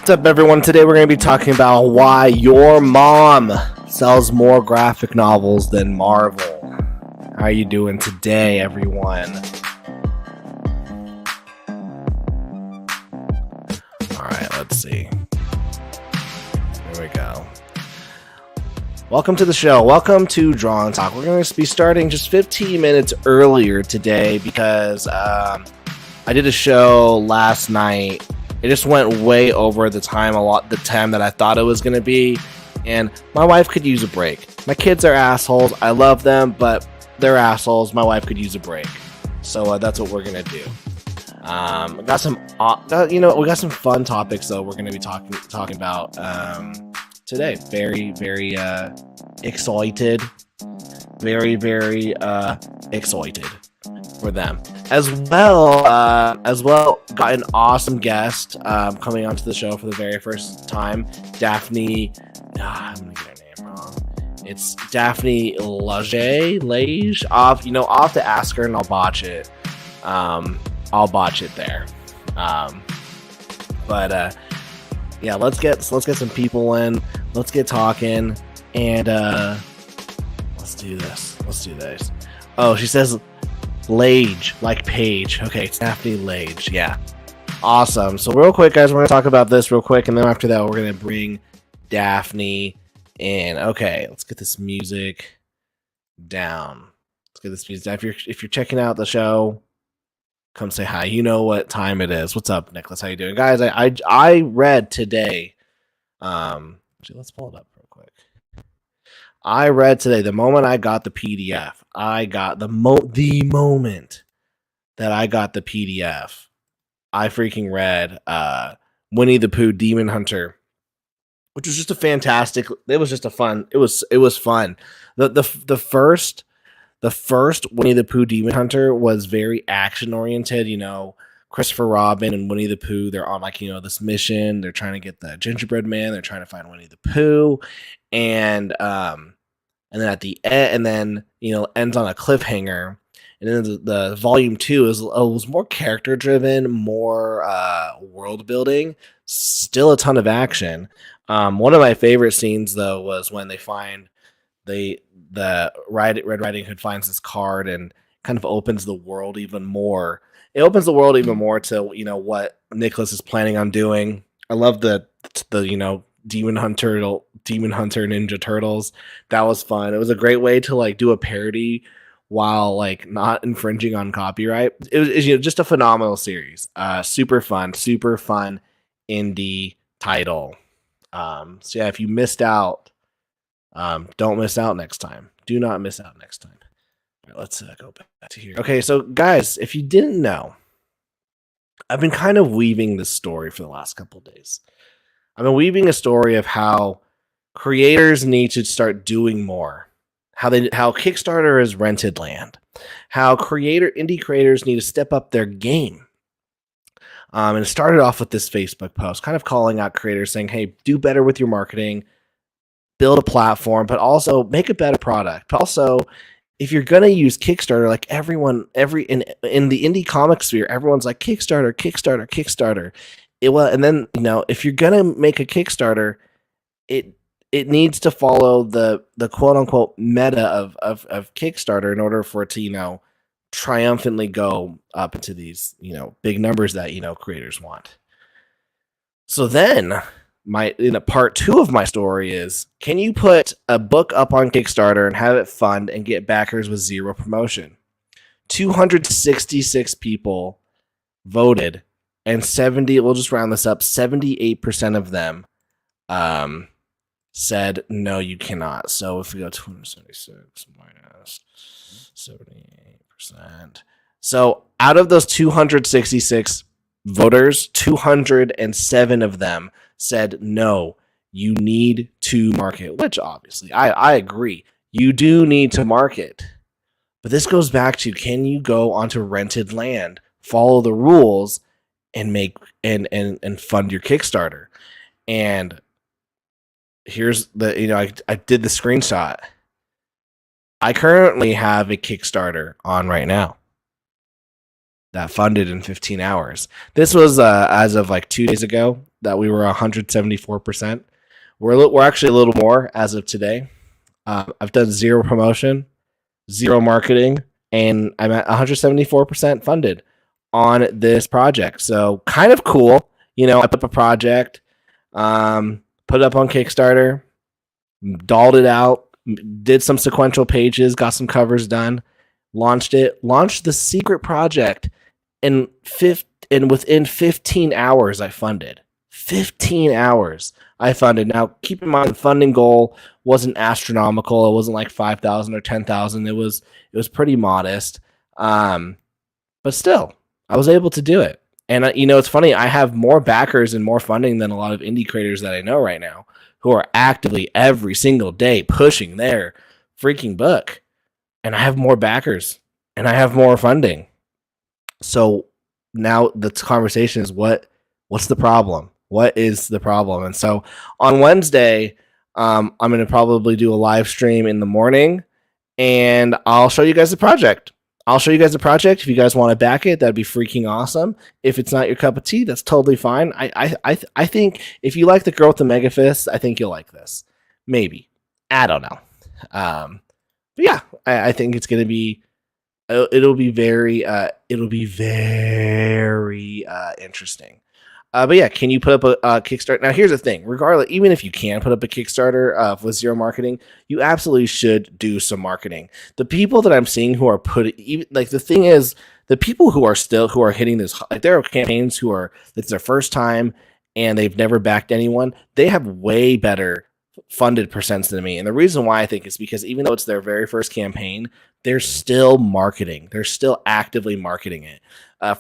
What's up, everyone? Today we're going to be talking about why your mom sells more graphic novels than Marvel. How are you doing today, everyone? Alright, let's see. Here we go. Welcome to the show. Welcome to Draw and Talk. We're going to be starting just 15 minutes earlier today because I did a show last night. It just went way over the time that I thought it was going to be, and my wife could use a break. My kids are assholes. I love them, but they're assholes. My wife could use a break. So that's what we're going to do. We got some fun topics though we're going to be talking about today. Very, very excited. Very, very excited for them. As well, got an awesome guest coming onto the show for the very first time. Daphne, I'm gonna get her name wrong. It's Daphne Lage. I'll have to ask her and I'll botch it. I'll botch it there. Yeah, let's get some people in. Let's get talking, and let's do this. Oh, she says Lage, like Paige. Okay, it's Daphne Lage. Yeah. Awesome. So real quick, guys, we're going to talk about this real quick, and then after that, we're going to bring Daphne in. Okay, let's get this music down. If you're checking out the show, come say hi. You know what time it is. What's up, Nicholas? How you doing? Guys, I read today. Actually, let's pull it up real quick. I read today, the moment I got the PDF, the moment that I got the PDF, I freaking read Winnie the Pooh Demon Hunter, which was just fun. It was fun. The first Winnie the Pooh Demon Hunter was very action oriented. Christopher Robin and Winnie the Pooh, they're on this mission. They're trying to get the gingerbread man. They're trying to find Winnie the Pooh, and then at the end, ends on a cliffhanger. And then the volume 2 was more character driven, more world building, still a ton of action. One of my favorite scenes though was when they find the Red Riding Hood finds this card and kind of opens the world even more. It opens the world even more to what Nicholas is planning on doing. I love the Demon Hunter Ninja Turtles. That was fun. It was a great way to do a parody while not infringing on copyright. It was just a phenomenal series. Super fun indie title. So yeah, if you missed out, don't miss out next time. Do not miss out next time. All right, let's go back to here. Okay, so guys, if you didn't know, I've been kind of weaving this story for the last couple of days. I've been weaving a story of how creators need to start doing more. How Kickstarter is rented land. How indie creators need to step up their game. And it started off with this Facebook post, kind of calling out creators, saying, "Hey, do better with your marketing, build a platform, but also make a better product. But also, if you're gonna use Kickstarter, like in the indie comic sphere, everyone's like Kickstarter. And then if you're gonna make a Kickstarter, it needs to follow the quote unquote meta of Kickstarter in order for it to triumphantly go up into these big numbers that creators want." So then part 2 of my story is, can you put a book up on Kickstarter and have it fund and get backers with zero promotion? 266 people voted, and we'll just round this up, 78% of them said no, you cannot. So if we go 276 minus 78%. So out of those 266 voters, 207 of them said no, you need to market, which obviously I agree. You do need to market. But this goes back to, can you go onto rented land, follow the rules, and make and fund your Kickstarter? And here's I did the screenshot. I currently have a Kickstarter on right now. that funded in 15 hours. This was as of like 2 days ago that we were 174%. We're actually a little more as of today. I've done zero promotion, zero marketing, and I'm at 174% funded on this project. So kind of cool. I put up a project, put it up on Kickstarter, dolled it out, did some sequential pages, got some covers done, launched the secret project, and within 15 hours I funded. 15 hours I funded. Now, keep in mind, the funding goal wasn't astronomical. It wasn't like 5,000 or 10,000. It was pretty modest. But still, I was able to do it. And it's funny. I have more backers and more funding than a lot of indie creators that I know right now, who are actively every single day pushing their freaking book. And I have more backers and I have more funding. So now the conversation is what's the problem? What is the problem? And so on Wednesday, I'm going to probably do a live stream in the morning, and I'll show you guys the project. If you guys want to back it, that'd be freaking awesome. If it's not your cup of tea, that's totally fine. I think if you like the girl with the mega fist, I think you'll like this. Maybe. I don't know. But yeah, I think it's going to be, it'll be very interesting. But yeah, can you put up a Kickstarter? Now, here's the thing. Regardless, even if you can put up a Kickstarter with zero marketing, you absolutely should do some marketing. The people that I'm seeing who are the thing is, the people who are hitting this, like there are campaigns it's their first time and they've never backed anyone. They have way better funded percents than me. And the reason why I think is because even though it's their very first campaign, they're still marketing. They're still actively marketing it.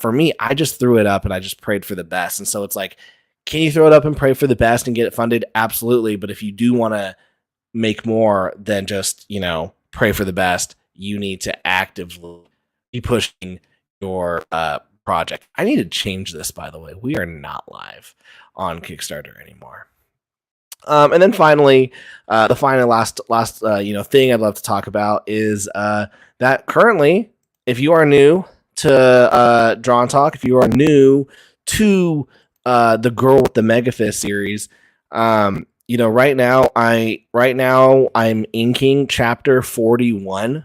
For me, I just threw it up and I just prayed for the best. And so it's like, can you throw it up and pray for the best and get it funded? Absolutely. But if you do want to make more than just, pray for the best, you need to actively be pushing your project. I need to change this, by the way. We are not live on Kickstarter anymore. And then finally, the last thing I'd love to talk about is that currently, if you are new to Draw and Talk, if you are new to the Girl with the Mega Fist series, right now I'm inking chapter 41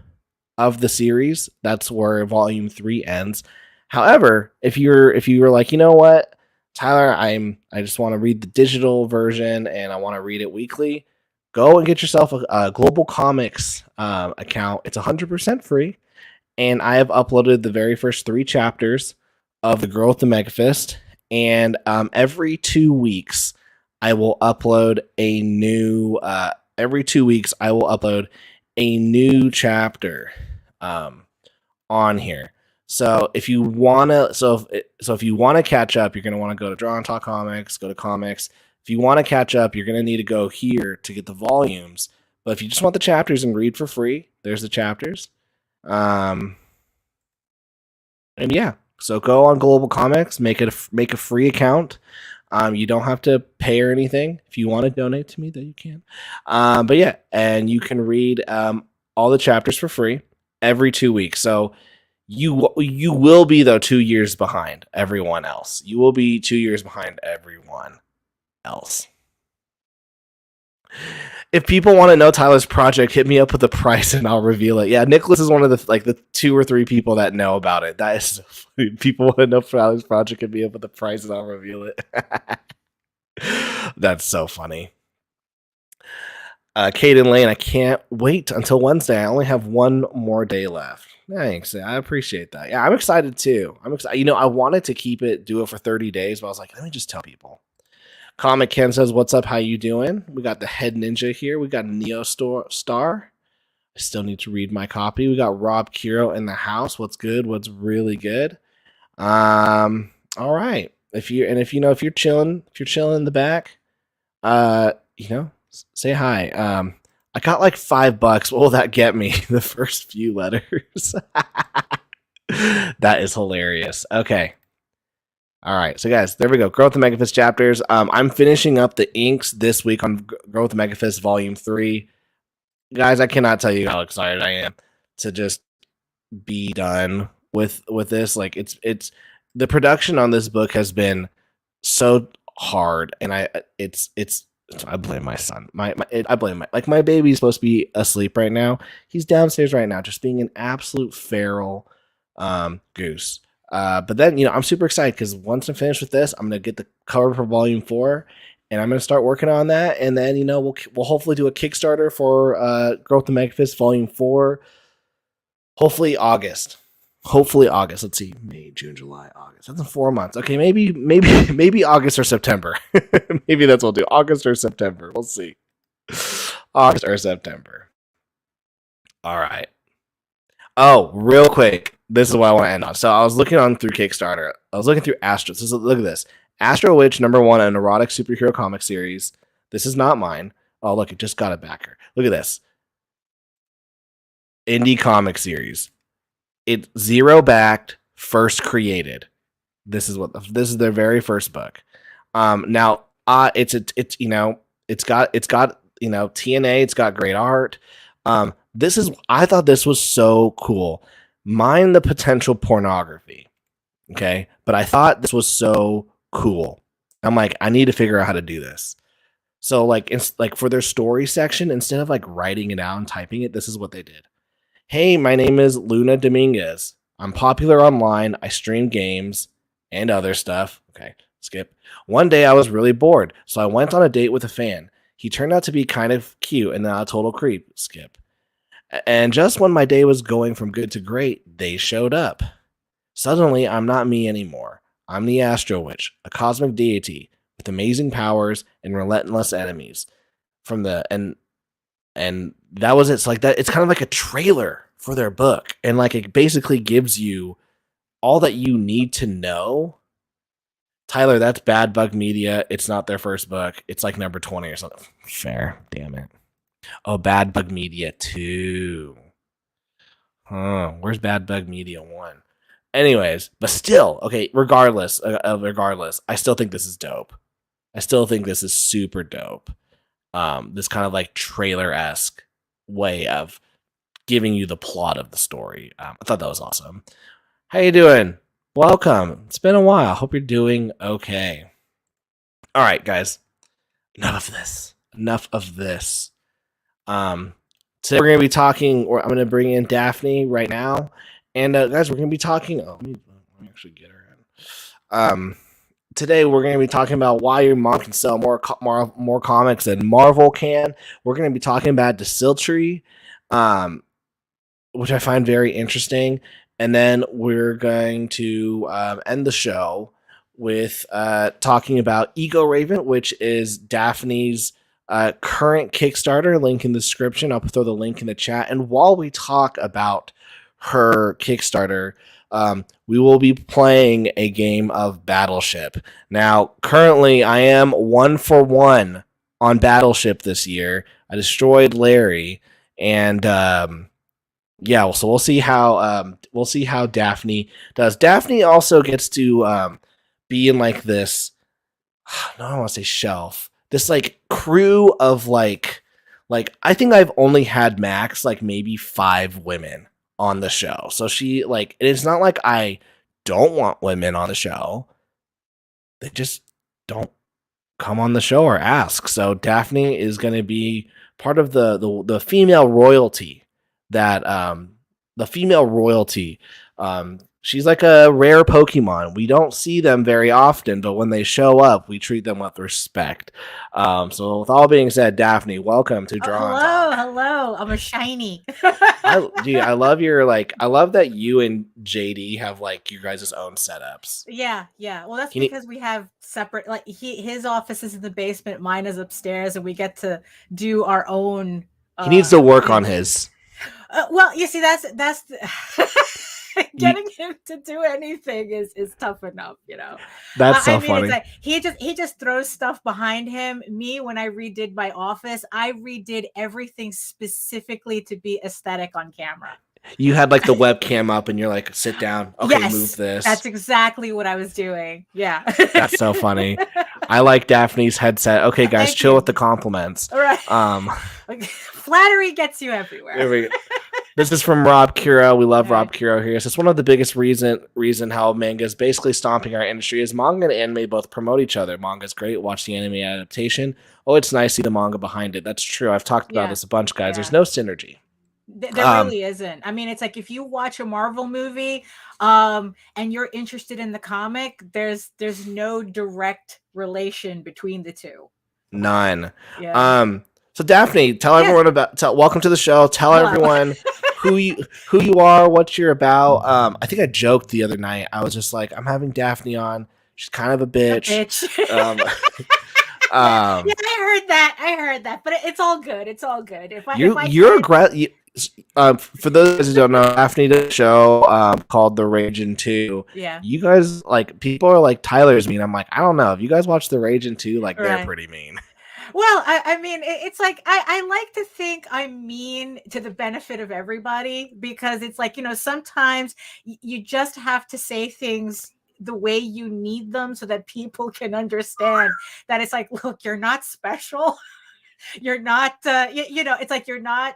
of the series. That's where volume 3 ends. However, if you were like, you know what, Tyler, I just want to read the digital version and I want to read it weekly, go and get yourself a Global Comics account. It's 100% free. And I have uploaded the very first 3 chapters of The Girl with the Mega Fist. And every 2 weeks, I will upload a new. Chapter on here. So if you wanna, if you wanna catch up, you're gonna want to go to Draw and Talk Comics. Go to Comics. If you want to catch up, you're gonna need to go here to get the volumes. But if you just want the chapters and read for free, there's the chapters. And yeah, so go on Global Comics, make a free account. You don't have to pay or anything. If you want to donate to me, then you can. But yeah, and you can read all the chapters for free every 2 weeks. So you will be, though, 2 years behind everyone else. You will be 2 years behind everyone else. If people want to know Tyler's project, hit me up with the price and I'll reveal it. Yeah, Nicholas is one of the 2 or 3 people that know about it. That is so funny. People want to know Tyler's project, hit me up with the price and I'll reveal it. That's so funny. Kate and Lane, I can't wait until Wednesday. I only have 1 more day left. Thanks. I appreciate that. Yeah, I'm excited too. I'm excited. I wanted to do it for 30 days, but I was like, let me just tell people. Comic Ken says, what's up? How you doing? We got the Head Ninja here. We got Neo Star. I still need to read my copy. We got Rob Kiro in the house. What's good? What's really good? All right. If you're chilling in the back, say hi. I got like $5. What will that get me? The first few letters. That is hilarious. Okay. All right, so guys, there we go. Girl with the Mega Fist chapters. I'm finishing up the inks this week on Girl with the Mega Fist Volume 3. Guys, I cannot tell you how excited I am to just be done with this. Like it's the production on this book has been so hard, and I blame my son. I blame my baby's supposed to be asleep right now. He's downstairs right now, just being an absolute feral goose. But then I'm super excited because once I'm finished with this, I'm gonna get the cover for Volume 4, and I'm gonna start working on that. And then we'll hopefully do a Kickstarter for Girl with the Mega Fist Volume 4. Hopefully August. Let's see, May, June, July, August. That's in 4 months. Okay, maybe August or September. Maybe that's what we'll do. August or September. We'll see. August or September. All right. Oh, real quick. This is what I want to end on. So I was looking through Kickstarter. I was looking through Astro. So look at this. Astro Witch #1, an erotic superhero comic series. This is not mine. Oh, look, it just got a backer. Look at this. Indie comic series. It's zero backed, first created. This is their very first book. Now it's got TNA, it's got great art. I thought this was so cool. Mind the potential pornography. Okay, but I thought this was so cool. I'm like, I need to figure out how to do this. So it's for their story section, instead of writing it out and typing it, this is what they did. Hey, my name is Luna Dominguez. I'm popular online. I stream games and other stuff. Okay, skip. One day I was really bored, so I went on a date with a fan. He turned out to be kind of cute and not a total creep. Skip. And just when my day was going from good to great, they showed up. Suddenly, I'm not me anymore. I'm the Astro Witch, a cosmic deity with amazing powers and relentless enemies. And that was it. It's that. It's kind of like a trailer for their book, and it basically gives you all that you need to know. Tyler, that's Bad Bug Media. It's not their first book. It's number 20 or something. Fair, damn it. Oh, Bad Bug Media 2. Where's Bad Bug Media 1? Anyways, but still, okay. Regardless, I still think this is dope. I still think this is super dope. This kind of trailer-esque way of giving you the plot of the story. I thought that was awesome. How you doing? Welcome. It's been a while. Hope you're doing okay. All right, guys. Enough of this. Today we're going to be talking, or I'm going to bring in Daphne right now. And guys, we're going to be talking. Let me actually get her in. Today we're going to be talking about why your mom can sell more comics than Marvel can. We're going to be talking about Dysentery, which I find very interesting. And then we're going to end the show with talking Ego Raven, which is Daphne's current Kickstarter. Link in the description. I'll throw the link in the chat. And while we talk about her Kickstarter, we will be playing a game of Battleship. Now, currently, I am 1 for 1 on Battleship this year. I destroyed Larry, and so we'll see how Daphne does. Daphne also gets to be in this. I don't want to say shelf. This crew of I think I've only had max maybe 5 women on the show. So she it's not like I don't want women on the show. They just don't come on the show or ask. So Daphne is going to be part of the female royalty that she's like a rare Pokemon. We don't see them very often, but when they show up, we treat them with respect. So with all being said, Daphne, welcome to Draw. Hello. I'm a shiny. I love I love that you and JD have your guys' own setups. Yeah. Well, that's because we have separate, his office is in the basement, mine is upstairs, and we get to do our own. He needs to work on his. Well, you see, that's getting him to do anything is tough enough, That's so funny. He just throws stuff behind him. Me, when I redid my office, I redid everything specifically to be aesthetic on camera. You had the webcam up and you're sit down. Okay, yes, move this. That's exactly what I was doing. Yeah. That's so funny. I like Daphne's headset. Okay, guys, chill with the compliments. All right. Flattery gets you everywhere. This is from Rob Curo. We love All right. Rob Curo here. So it's one of the biggest reason how manga is basically stomping our industry is manga and anime both promote each other. Manga's great. Watch the anime adaptation. Oh, it's nice to see the manga behind it. That's true. I've talked about Yeah. this a bunch, guys. There's Yeah. no synergy. There Um, really isn't. I mean, it's like if you watch a Marvel movie, and you're interested in the comic, there's no direct relation between the two. None. Yeah. So Daphne, tell Yes. everyone welcome to the show. Tell Hello. everyone who you are, what you're about. I think I joked the other night. I was just like, I'm having Daphne on. She's kind of a A bitch. bitch. Um, Yeah, I heard that. I heard that, but it's all good. It's all good. If I you're said, for those who don't know, Daphne did a show called The Raging 2. yeah, You guys like people are like Tyler's mean. I'm like, I don't know. If you guys watch The Raging 2, like they're right. pretty mean. Well, I mean, it's like I like to think I'm mean to the benefit of everybody because it's like, sometimes you just have to say things the way you need them so that people can understand that it's like, look, you're not special. You're not, it's like you're not,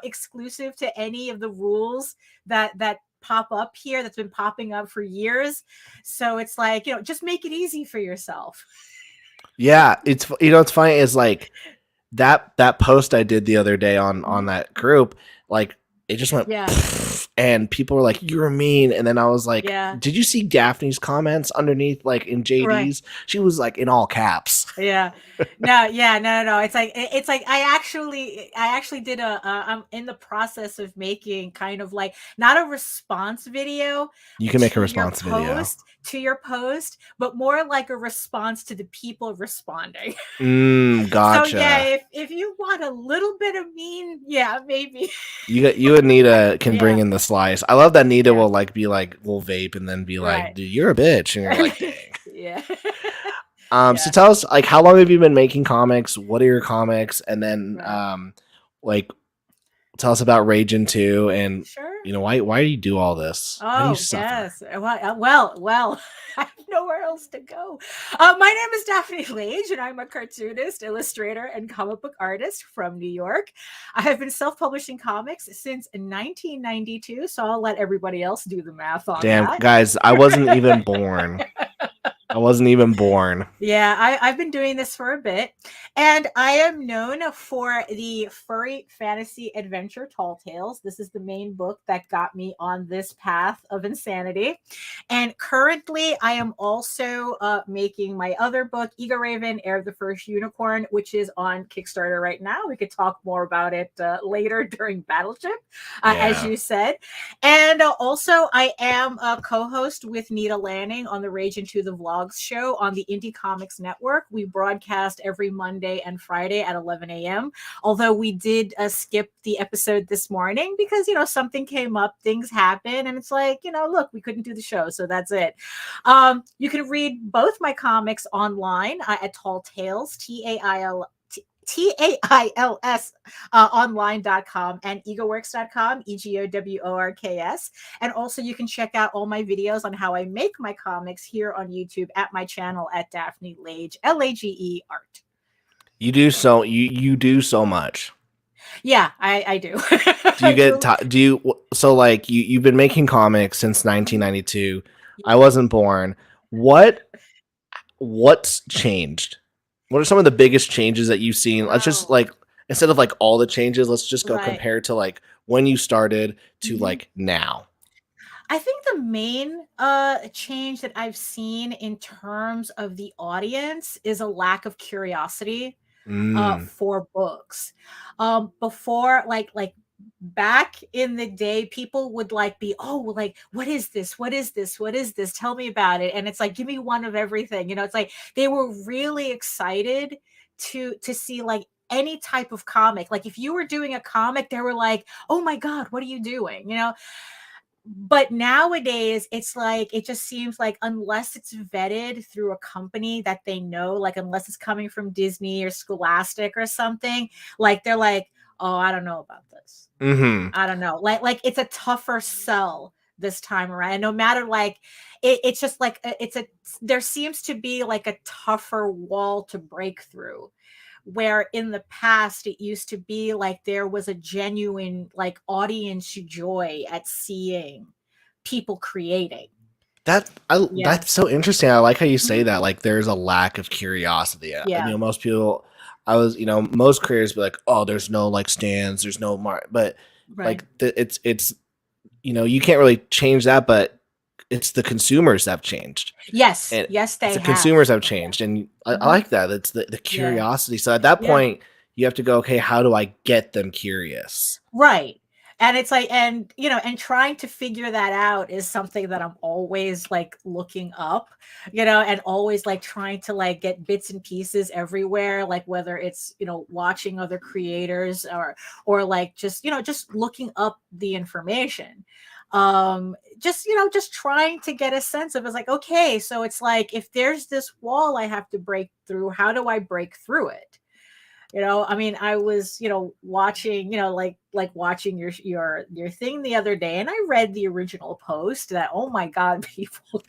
exclusive to any of the rules that pop up here that's been popping up for years. So it's like, just make it easy for yourself. Yeah, it's it's funny is like that post I did the other day on that group, like it just went Yeah. pfft, and people were like, "You're mean," and then I was like, Yeah. "Did you see Daphne's comments underneath, like in Right. JD's? She was like in all caps." Yeah. No, yeah, no. It's like I actually did I'm in the process of making kind of like not a response video You can make a to your response video. post, but more like a response to the people responding. So Gotcha. yeah, if you want a little bit of mean, yeah, maybe. You and Nita can bring Yeah. in the slice. I love that Nita Yeah. will like be like, we'll vape and then be like, Right. "Dude, you're a bitch," and you're like, "Dang." Yeah. So Yeah. tell us, like, how long have you been making comics? What are your comics? And then, Right. like, tell us about Raging 2 and, Sure. why do you do all this? Why do you Oh, suffer? yes. Well, I have nowhere else to go. My name is Daphne Lage, and I'm a cartoonist, illustrator, and comic book artist from New York. I have been self-publishing comics since 1992, so I'll let everybody else do the math on Damn, that. guys, I wasn't even born. I wasn't even born. Yeah, I've been doing this for a bit, and I am known for the furry fantasy adventure Tall Tales. This is the main book that got me on this path of insanity. And currently, I am also making my other book, Ego Raven, Heir of the First Unicorn, which is on Kickstarter right now. We could talk more about it later during Battleship, as Yeah. you said. And also, I am a co-host with Nita Lanning on the Rage Into the Vlogs show on the Indie Comics Network. We broadcast every Monday and Friday at 11 a.m. Although we did skip the episode this morning because, something came up, things happen, and it's like, look, we couldn't do the show, so that's it. You can read both my comics online at Tall Tales, TAILS online.com and egoworks.com, EGOWORKS. And also you can check out all my videos on how I make my comics here on YouTube at my channel at Daphne Lage, LAGE art. You do so you do so much. Yeah, I do. Do you get do you so like you've been making comics since 1992. I wasn't born. What's changed? What are some of the biggest changes that you've seen? Let's just Oh. like instead of like all the changes, let's just go Right. compare to like when you started to Mhm. like now. I think the main change that I've seen in terms of the audience is a lack of curiosity Mm. for books. Before, like back in the day, people would like be, oh, like, what is this? What is this? What is this? Tell me about it. And it's like, give me one of everything. It's like they were really excited to see like any type of comic. Like if you were doing a comic, they were like, oh my God, what are you doing? But nowadays it's like it just seems like unless it's vetted through a company that they know, like unless it's coming from Disney or Scholastic or something, like they're like, oh, I don't know about this. Mm-hmm. I don't know, like it's a tougher sell this time around. And no matter like it's just like there seems to be like a tougher wall to break through where in the past it used to be like there was a genuine like audience joy at seeing people creating. Yeah. That's so interesting. I like how you say Mhm. that. Like, there's a lack of curiosity. Yeah. Most people, most creators be like, "Oh, there's no like stands, there's no mark," but Right. like it's you can't really change that, but it's the consumers that have changed, Yes. and Yes, it's they the have. consumers have changed, and I Mhm. like that. It's the Yeah. curiosity. So at that Yeah. point, you have to go, okay, how do I get them curious? Right. And it's like, and and trying to figure that out is something that I'm always like looking up, and always like trying to like get bits and pieces everywhere, like whether it's, watching other creators or like just, just looking up the information. Just trying to get a sense of it's like, okay, so it's like if there's this wall I have to break through, how do I break through it? I mean, I was, watching, like watching your thing the other day, and I read the original post that, oh my God, people,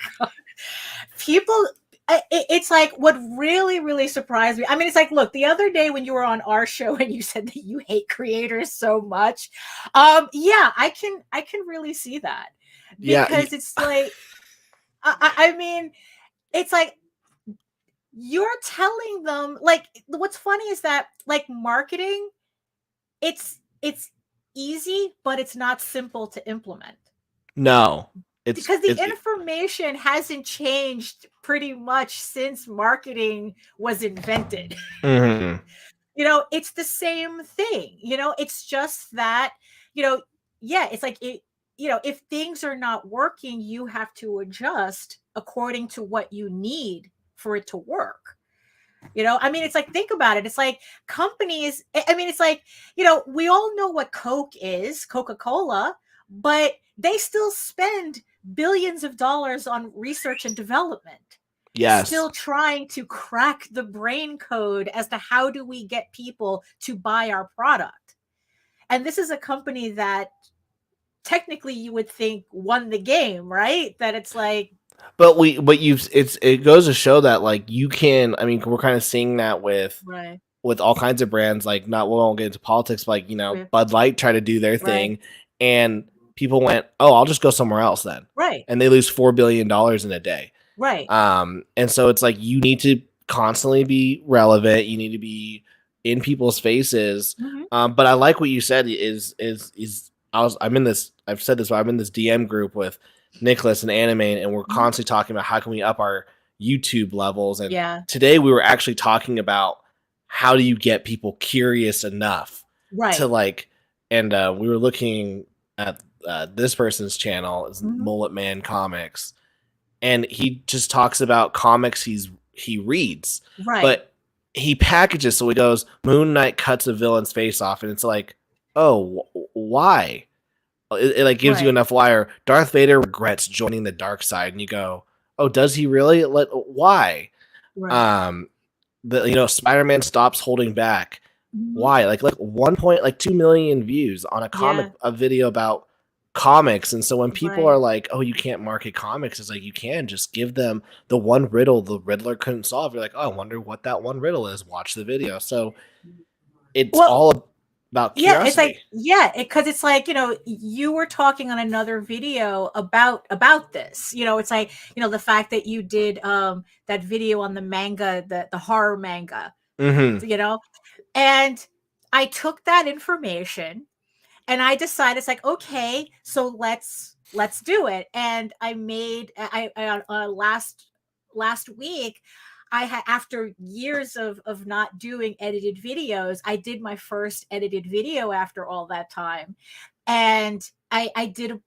it's like what really, really surprised me. I mean, it's like, look, the other day when you were on our show and you said that you hate creators so much, yeah, I can really see that Yeah, because it's like, I mean, it's like you're telling them like what's funny is that like marketing it's easy but it's not simple to implement no, because the it's information hasn't changed pretty much since marketing was invented. mhm. It's the same thing. It's just that you know yeah, it's like if things are not working you have to adjust according to what you need for it to work. I mean, it's like, think about it. It's like companies, I mean, it's like, we all know what Coke is, Coca Cola, but they still spend billions of dollars on research and development, Yes. still trying to crack the brain code as to how do we get people to buy our product. And this is a company that technically you would think won the game, right? That it's like, But it goes to show that like you can. I mean, we're kind of seeing that right, with all kinds of brands. Like, not we won't get into politics, but like right, Bud Light tried to do their right, thing, and people went, "Oh, I'll just go somewhere else then," right, and they lose $4 billion in a day. right. And so it's like you need to constantly be relevant. You need to be in people's faces. Mhm. But I like what you said is I'm in this. I've said this, but I'm in this DM group with Nicholas and Anime, and we're Mhm. constantly talking about how can we up our YouTube levels. And Yeah. today we were actually talking about how do you get people curious enough to Right. like, and we were looking at this person's channel, is Mhm. Mullet Man Comics, and he just talks about comics he reads, Right. but he packages. So he goes, Moon Knight cuts a villain's face off, and it's like, oh, why? It like gives you Right. enough wire. Darth Vader regrets joining the dark side, and you go, oh, does he really? Why? Right. Um, Spider-Man stops holding back. Mhm. Why? Like 2 million views on Yeah. a video about comics. And so when people Right. are like, oh, you can't market comics, it's like, you can just give them the one riddle the Riddler couldn't solve. You're like, oh, I wonder what that one riddle is. Watch the video. So it's Well, all about yeah, it's like, curiosity. yeah, because it's like, you were talking on another video about this. It's like, the fact that you did that video on the manga, the horror manga, Hmm. you know, and I took that information and I decided it's like, okay, so let's do it. And I made last week I had, after years of not doing edited videos, I did my first edited video after all that time. And I did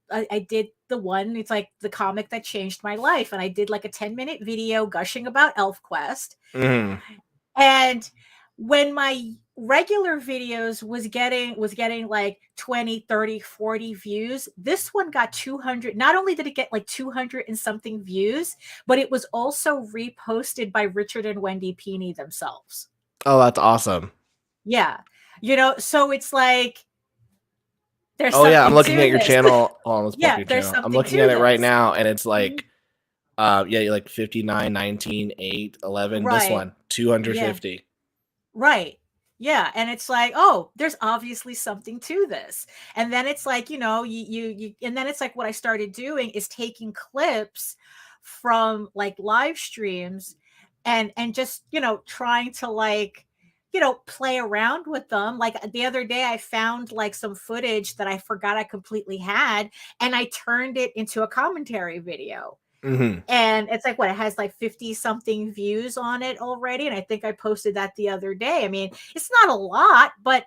the one, it's like the comic that changed my life, and I did like a 10-minute video gushing about ElfQuest. Hmm. And when my regular videos was getting like 20, 30, 40 views, this one got 200. Not only did it get like 200 and something views, but it was also reposted by Richard and Wendy Peeney themselves. Oh, that's awesome. Yeah. So it's like there's Oh yeah, I'm something looking at to your this. channel. Hold on, let's pull up Yeah, your there's channel. I'm something looking to at it right this. now, and it's Mhm. like yeah, like 59, 19, 8, 11. This Right. one, Yeah. 250. Right. Yeah, and it's like, "Oh, there's obviously something to this." And then it's like, and then it's like what I started doing is taking clips from like live streams and just, trying to like, play around with them. Like the other day I found like some footage that I forgot I completely had, and I turned it into a commentary video. Hmm. And it's like, what, it has like 50 something views on it already, and I think I posted that the other day. I mean, it's not a lot, but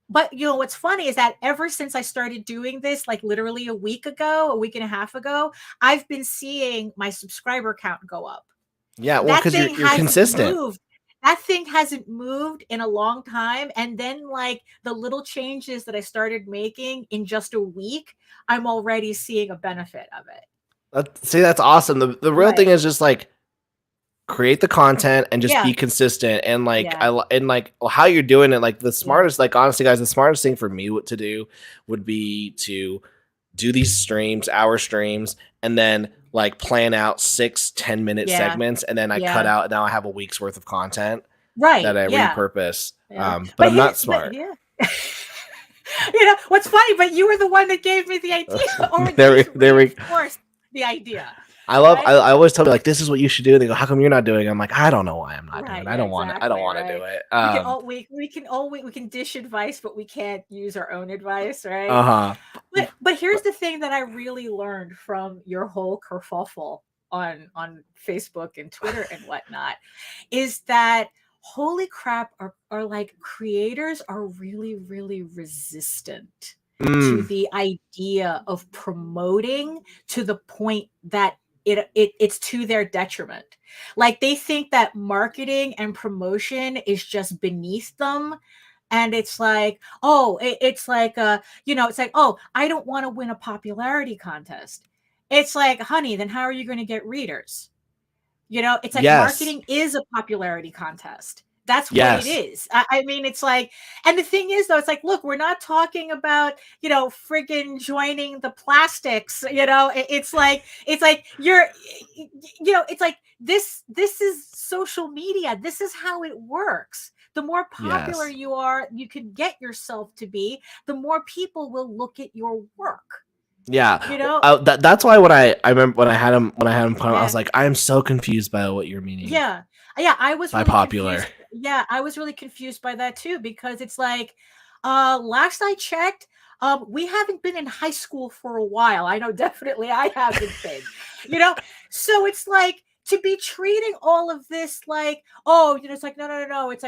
what's funny is that ever since I started doing this, like literally a week and a half ago, I've been seeing my subscriber count go up. Yeah, well, That because thing you're hasn't consistent. moved. That thing hasn't moved in a long time. And then, like, the little changes that I started making in just a week, I'm already seeing a benefit of it. See, that's awesome. The real thing Right. is just like create the content and just Yeah. be consistent. And like Yeah. and like how you're doing it, like the Yeah. smartest, like honestly, guys, the smartest thing for me to do would be to do these streams, hour streams, and then like plan out 6-10 minute Yeah. segments, and then I cut Yeah. out. Now I have a week's worth of content Right. that I Yeah. repurpose. Yeah. But I'm not smart. Yeah. What's funny, but you were the one that gave me the idea, or There we reinforced the idea. I love. Right? I always tell me like, this is what you should do. And they go, how come you're not doing it? I'm like, I don't know why I'm not doing it. Right. I Yeah. don't want to. I don't want to Exactly. do Right. it. We can dish advice, but we can't use our own advice, right? Uh huh. But here's the thing that I really learned from your whole kerfuffle on Facebook and Twitter and whatnot, is that holy crap, are like creators are really, really resistant to Mm, the idea of promoting to the point that it's to their detriment. Like they think that marketing and promotion is just beneath them. And it's like, oh, it's like, it's like, oh, I don't want to win a popularity contest. It's like, honey, then how are you going to get readers? It's like yes. marketing is a popularity contest. That's what it Yes. is. I mean, it's like, and the thing is, though, it's like, look, we're not talking about, friggin' joining the plastics. It's like it's like this is social media. This is how it works. The more popular Yes. you can get yourself to be, the more people will look at your work. Yeah. You know, That's why when I remember when I had him come, I was yeah. like, I am so confused by what you're meaning Yeah. Yeah, I was by really popular. confused. Yeah, I was really confused by that too, because it's like, last I checked, we haven't been in high school for a while. I know definitely I haven't been. You know, so it's like to be treating all of this like, oh, it's like, no, no, no, no. It's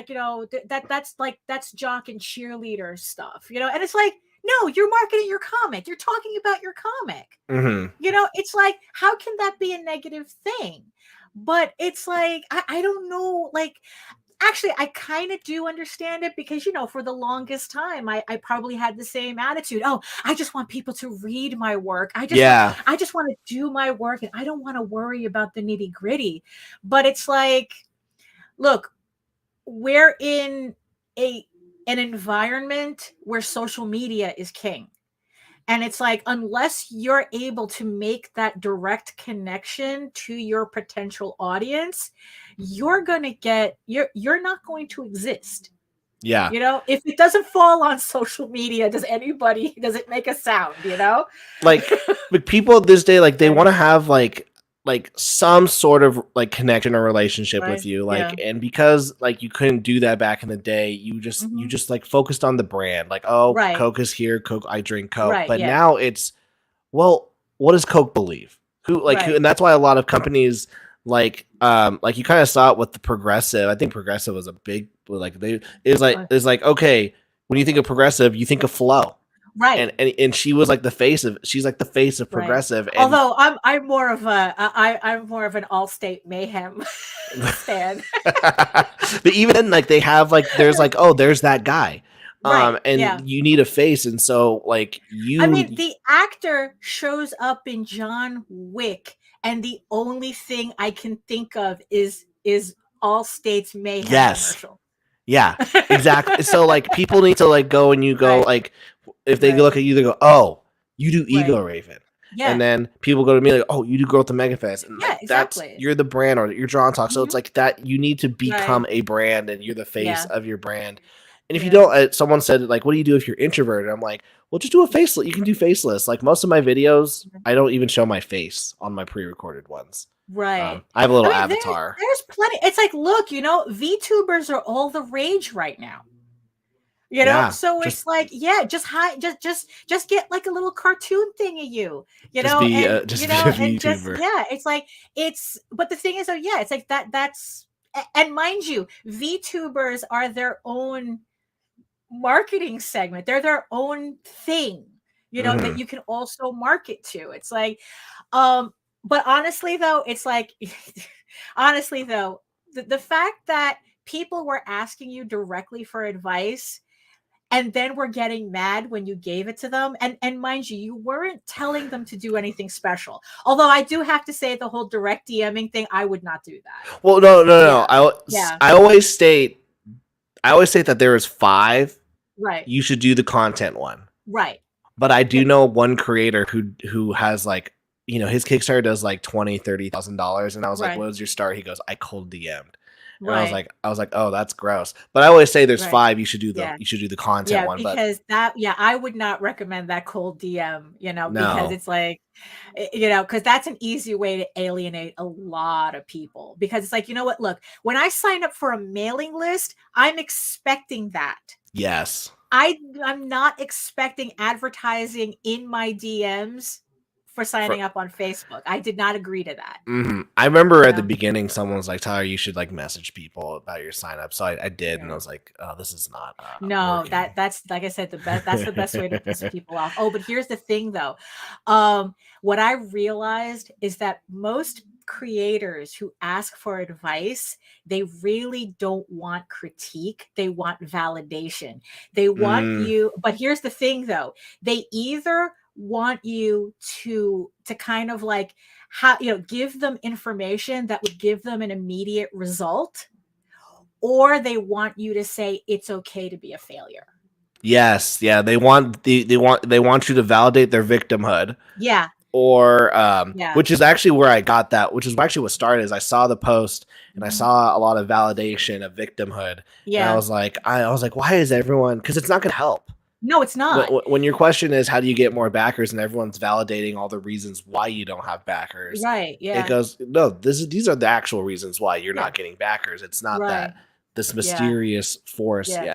like, that's jock and cheerleader stuff, and it's like, no, you're marketing your comic. You're talking about your comic. Hmm. It's like, how can that be a negative thing? But it's like, I don't know, like, actually, I kind of do understand it, because, for the longest time, I probably had the same attitude. Oh, I just want people to read my work. Yeah. I just want to do my work, and I don't want to worry about the nitty gritty. But it's like, look, we're in an environment where social media is king. And it's like, unless you're able to make that direct connection to your potential audience, you're not going to exist. Yeah. If it doesn't fall on social media, does it make a sound, Like people this day, like they want to have like some sort of like connection or relationship Right. with you, Yeah. like, and because like you couldn't do that back in the day, you Mhm. just like focused on the brand, like, oh, Right. Coke is here, Coke, I drink Coke. Right. But Yeah. now it's, well, what does Coke believe? Who, Right. and that's why a lot of companies like you kind of saw it with the Progressive. I think Progressive was a big, like, they is like, okay, when you think of Progressive, you think of Flow. Right. And she's like the face of Right. Progressive. And Although I'm more of I'm more of an Allstate Mayhem fan. but even then, like, they have like, there's like, oh, there's that guy. Right. And Yeah. you need a face, and so like I mean, the actor shows up in John Wick, and the only thing I can think of is Allstate's Mayhem Yes. commercial. Yeah, exactly. So like people need to like go, and you go, Right. like, if they Right. look at you, they go, oh, you do Ego Raven. Yeah. And then people go to me like, oh, you do Growth and Megafest, and Yeah, like that's exactly. you're the brand or you're Drawn Talk. So it's Mhm. like that you need to Right. become a brand and you're the face Yeah. of your brand. And if you Yeah. don't, someone said like, what do you do if you're introverted? I'm like, well, just do a faceless. You can do faceless. Like most of my videos, Mhm. I don't even show my face on my pre-recorded ones. Right. I have a I little mean, avatar. there's plenty. It's like, look, VTubers are all the rage right now. Yeah, So just it's like, yeah, just hide, just get like a little cartoon thing of you, just be and just be a and just VTuber. yeah, it's like but the thing is, yeah, it's like that's and mind you, VTubers are their own marketing segment. They're their own thing, that Mhm. you can also market to. It's like, um, but honestly though, it's like honestly though, the fact that people were asking you directly for advice and then were getting mad when you gave it to them, and mind you, you weren't telling them to do anything special. Although I do have to say the whole direct DMing thing, I would not do that. Well, no. Yeah. Yeah. I always state that there is 5. Right. You should do the content one. Right. But I Yeah. do know one creator who has like, his Kickstarter does like $20,000-$30,000, and I was like, Right. "What was your start?" He goes, "I cold DM'd," and Right. I was like, "Oh, that's gross." But I always say there's Right. 5. Yeah. You should do the content Yeah, one. But because I would not recommend that cold DM, because no, it's like, because that's an easy way to alienate a lot of people. Because it's like, you know what? Look, when I sign up for a mailing list, I'm expecting that. yes, I'm not expecting advertising in my DMs for for signing up on Facebook. I did not agree to that. I remember You at the know? beginning, someone was like, "Tyler, you should like message people about your sign up." So I did, and I Yeah. was like, "Oh, this is not No, working." that's like I said, that's the best way to piss people off. Oh, but here's the thing though. What I realized is that most creators who ask for advice, they really don't want critique. They want validation. They want Mm, you, but here's the thing though. They either want you to kind of like give them information that would give them an immediate result, or they want you to say it's okay to be a failure. yes, yeah. They want you to validate their victimhood, Yeah, or yeah. which is actually where I got that, which is actually what started. Is I saw the post and I Mhm. saw a lot of validation of victimhood, and Yeah. I was like, why is everyone? Because it's not going to help. No, it's not. When your question is how do you get more backers, and everyone's validating all the reasons why you don't have backers, Right, it yeah, goes, no, these are the actual reasons why you're yeah, not getting backers. It's not that right, this yeah. mysterious force. Yeah. Yeah.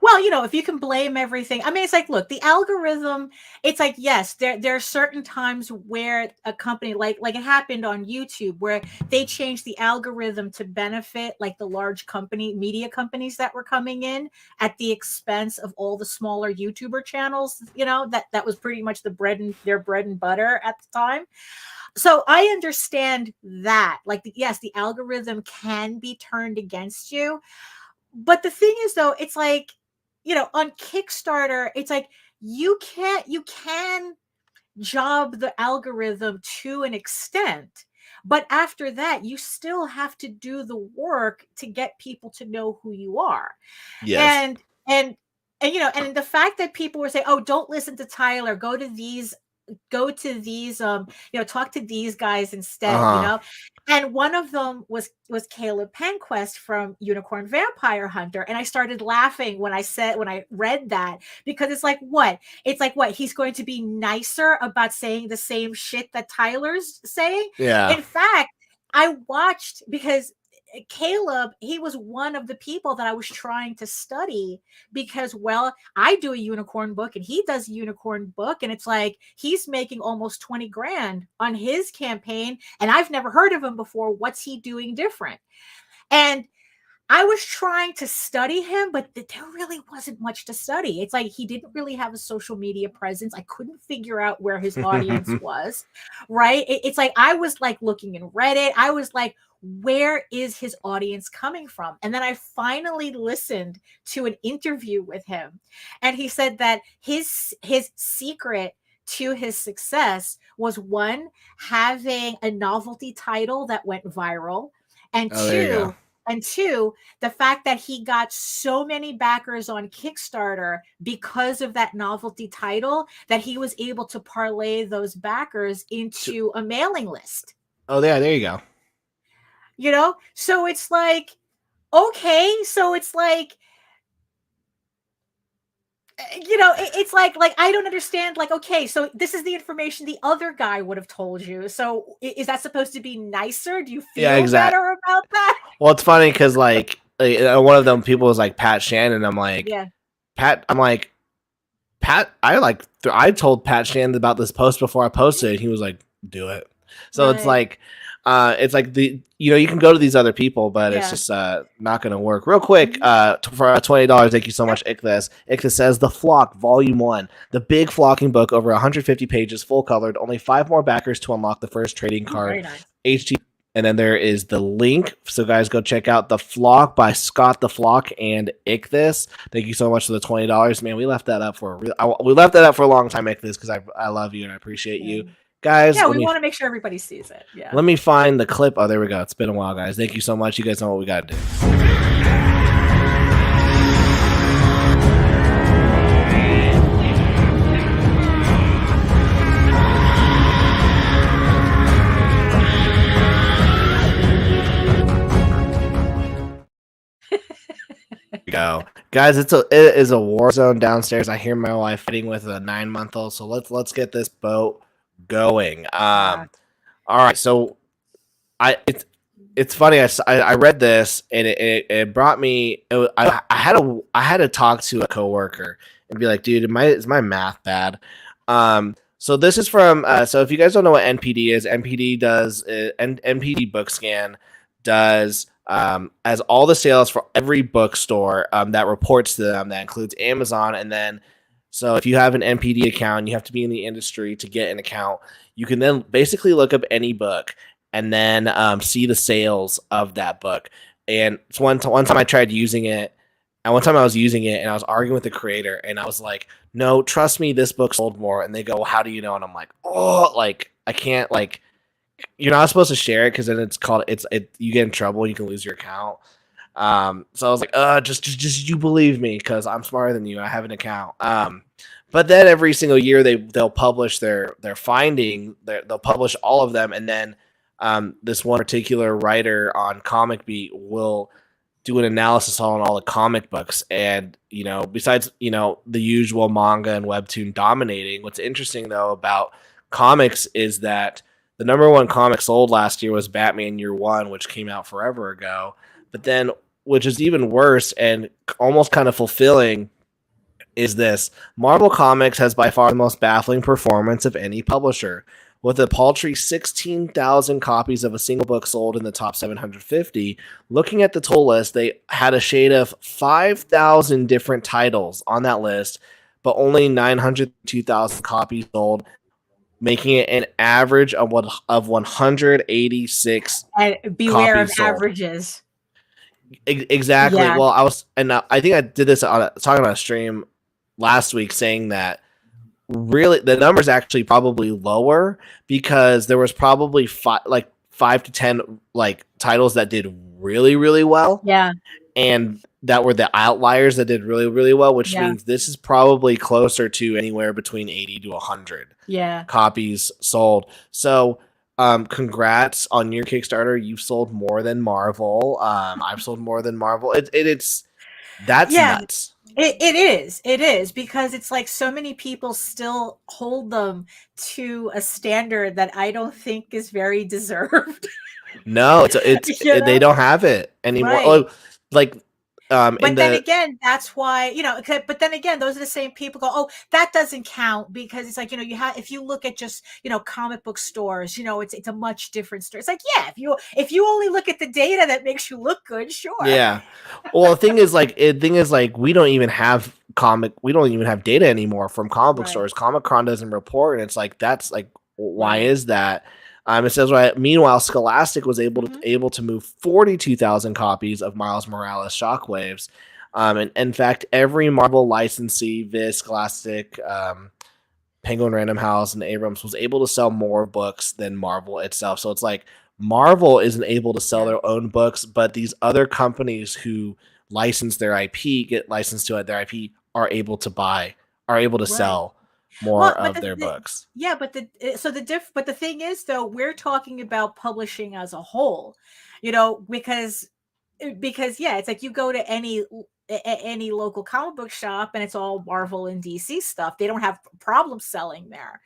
Well, if you can blame everything, I mean, it's like, look, the algorithm, it's like, yes, there are certain times where a company like it happened on YouTube where they changed the algorithm to benefit like the large media companies that were coming in at the expense of all the smaller YouTuber channels, that was pretty much their bread and butter at the time. So I understand that. Like, yes, the algorithm can be turned against you, but the thing is though, it's like, on Kickstarter, it's like you can job the algorithm to an extent, but after that, you still have to do the work to get people to know who you are. Yes. And and and the fact that people were saying, "Oh, don't listen to Tyler, go to these talk to these guys Uh instead," huh. and one of them was Caleb Penquest from Unicorn Vampire Hunter, and I started laughing when I read that, because it's like what he's going to be nicer about saying the same shit that Tyler's saying. Yeah. In fact, I watched, because Caleb, he was one of the people that I was trying to study, because, well, I do a unicorn book and he does a unicorn book. And it's like, he's making almost 20 grand on his campaign. And I've never heard of him before. What's he doing different? And I was trying to study him, but there really wasn't much to study. It's like he didn't really have a social media presence. I couldn't figure out where his audience was, right? It's like I was like looking in Reddit. I was like, where is his audience coming from? And then I finally listened to an interview with him, and he said that his secret to his success was, one, having a novelty title that went viral, and Oh, there you two, go. And two, the fact that he got so many backers on Kickstarter because of that novelty title that he was able to parlay those backers into a mailing list. Oh, yeah, there you go. You know? So it's like, okay, so it's like, you know, it's like I don't understand. Like, okay, so this is the information the other guy would have told you. So is that supposed to be nicer? Do you feel better about that? Well, it's funny because like one of them people was like Pat Shannon. I'm like, yeah, Pat. I'm like, Pat. I told Pat Shannon about this post before I posted it. He was like, do it. So right. it's like you can go to these other people, but it's just not going to work. Real quick, for $20, thank you so much, Ichthus. Ichthus says The Flock, Volume 1, the big flocking book, over 150 pages, full colored, only 5 more backers to unlock the first trading card. Nice. HT, and then there is the link. So guys, go check out The Flock by Scott the Flock and Ichthus. Thank you so much for the $20, man. We left that up for a long time, Ichthus, because I love you and I appreciate you. Guys, yeah, we want to make sure everybody sees it. Yeah. Let me find the clip. Oh, there we go. It's been a while, guys. Thank you so much. You guys know what we got to do. Go, guys. It is a war zone downstairs. I hear my wife fighting with a 9-month-old. So let's get this boat going. All right. So it's funny. I read this and it brought me. I had to talk to a coworker and be like, dude, is my math bad? So this is from. So if you guys don't know what NPD is, NPD does NPD Bookscan does. As all the sales for every bookstore that reports to them. That includes Amazon. And then, so if you have an NPD account, you have to be in the industry to get an account. You can then basically look up any book and then see the sales of that book. And it's one time I tried using it, and one time I was using it and I was arguing with the creator, and I was like, no, trust me, this book sold more. And they go, well, how do you know? And I'm like, oh, like I can't, like, you're not supposed to share it because then you get in trouble, you can lose your account. So I was like, just you believe me because I'm smarter than you. I have an account. But then every single year they'll publish their finding. They'll publish all of them, and then this one particular writer on Comic Beat will do an analysis on all the comic books. And besides the usual manga and webtoon dominating, what's interesting though about comics is that the number one comic sold last year was Batman Year One, which came out forever ago. But then, which is even worse and almost kind of fulfilling, is this. Marvel Comics has by far the most baffling performance of any publisher. With a paltry 16,000 copies of a single book sold in the top 750, looking at the total list, they had a shade of 5,000 different titles on that list, but only 902,000 copies sold, making it an average of 186. And beware of averages. Exactly. Yeah. Well, I think I did this talking on a stream last week, saying that really the number's actually probably lower because there was probably 5 to 10 titles that did really, really well. Yeah. And that were the outliers that did really, really well, which means this is probably closer to anywhere between 80 to 100 copies sold. So congrats on your Kickstarter. You've sold more than Marvel. I've sold more than Marvel. That's nuts. It is because it's like so many people still hold them to a standard that I don't think is very deserved. No, they don't have it anymore. Right. But then again, that's why, but then again, those are the same people go, oh, that doesn't count because it's like, if you look at just, comic book stores, it's a much different story. It's like, yeah, if you only look at the data that makes you look good, sure. Yeah. Well, the thing is we don't even have data anymore from comic book stores. Comic-Con doesn't report, and it's like, that's like, why is that? It says, right. Meanwhile, Scholastic was able to move 42,000 copies of Miles Morales Shockwaves. And in fact, every Marvel licensee, Viz, Scholastic, Penguin Random House, and Abrams was able to sell more books than Marvel itself. So it's like Marvel isn't able to sell Yeah. their own books, but these other companies who license their IP, get licensed to their IP, are able to Right. sell more Well, but of their books. yeah, but but the thing is though, we're talking about publishing as a whole, because yeah, it's like you go to any local comic book shop and it's all Marvel and DC stuff. They don't have problems selling there.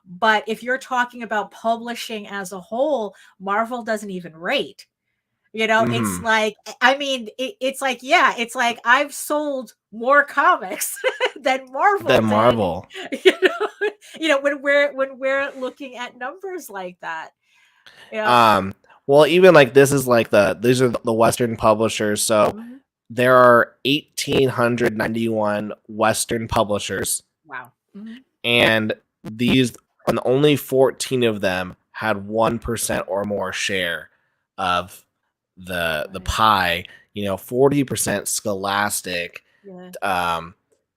But if you're talking about publishing as a whole, Marvel doesn't even rate. It's Hmm. like, I mean, it's like, yeah, it's like I've sold more comics than Marvel Than did. Marvel. You know, when we're looking at numbers like that. Yeah. Um, well, even like these are the Western publishers. So Mhm. there are 1,891 Western publishers, Wow. Mhm. and these and only 14 of them had 1% or more share of the Right. pie. 40% Scholastic, Yeah.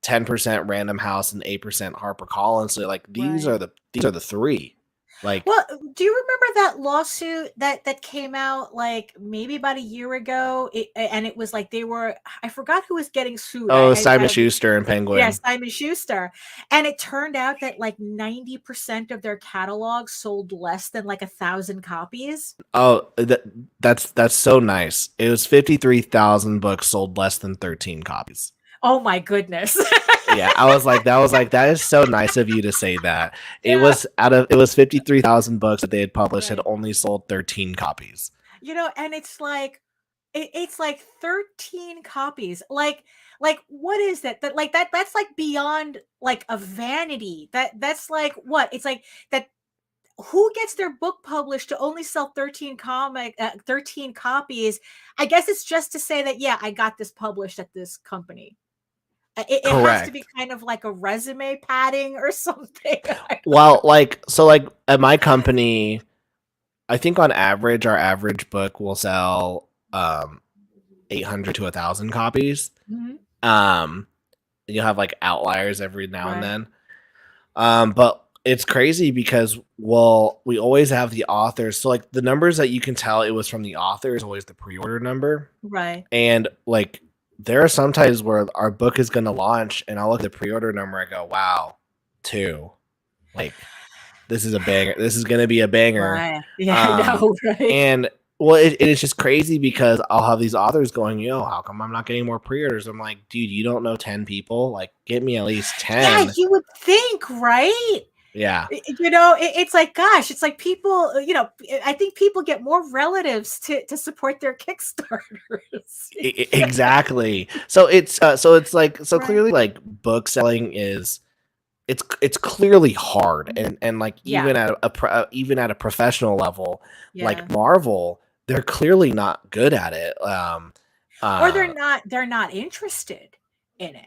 10% Random House, and 8% HarperCollins. So like Right. these are the three. Like, Well, do you remember that lawsuit that came out like maybe about a year ago? And it was like I forgot who was getting sued. oh, Simon Schuster and Yeah, Penguin. Simon Schuster. And it turned out that like 90% of their catalog sold less than like 1,000 copies. Oh, that's so nice. It was 53,000 books sold less than 13 copies. Oh my goodness. Yeah, that is so nice of you to say that. Yeah, It was 53,000 books that they had published, had right. only sold 13 copies. And it's like it's like 13 copies. Like what is that? That's like beyond like a vanity. That's like what? It's like that who gets their book published to only sell 13 copies? I guess it's just to say that yeah, I got this published at this company. It has to be Correct. kind of like a resume padding or something. Well, like at my company, I think on average our average book will sell 800 to 1,000 copies. Mhm. Um you'll have like outliers every now and Right. then. But it's crazy because, well, we always have the authors. So like the numbers that you can tell it was from the author is always the pre-order number. Right. And like there are some times where our book is going to launch and I'll look at the pre-order number and go, wow, two. Like this is a banger. This is going to be a banger. Right. Yeah, I Um, know, right? and well, it's just crazy because I'll have these authors going, yo, how come I'm not getting more pre-orders? I'm like, dude, you don't know 10 people? Like, get me at least Yeah, 10. you would think, right? Yeah. It's like, gosh, it's like people, I think people get more relatives to support their Kickstarters. Exactly. So Right. clearly like book selling is it's clearly hard, and like Yeah. even at a professional level, Yeah. like Marvel, they're clearly not good at it. Or Uh they're not interested in it.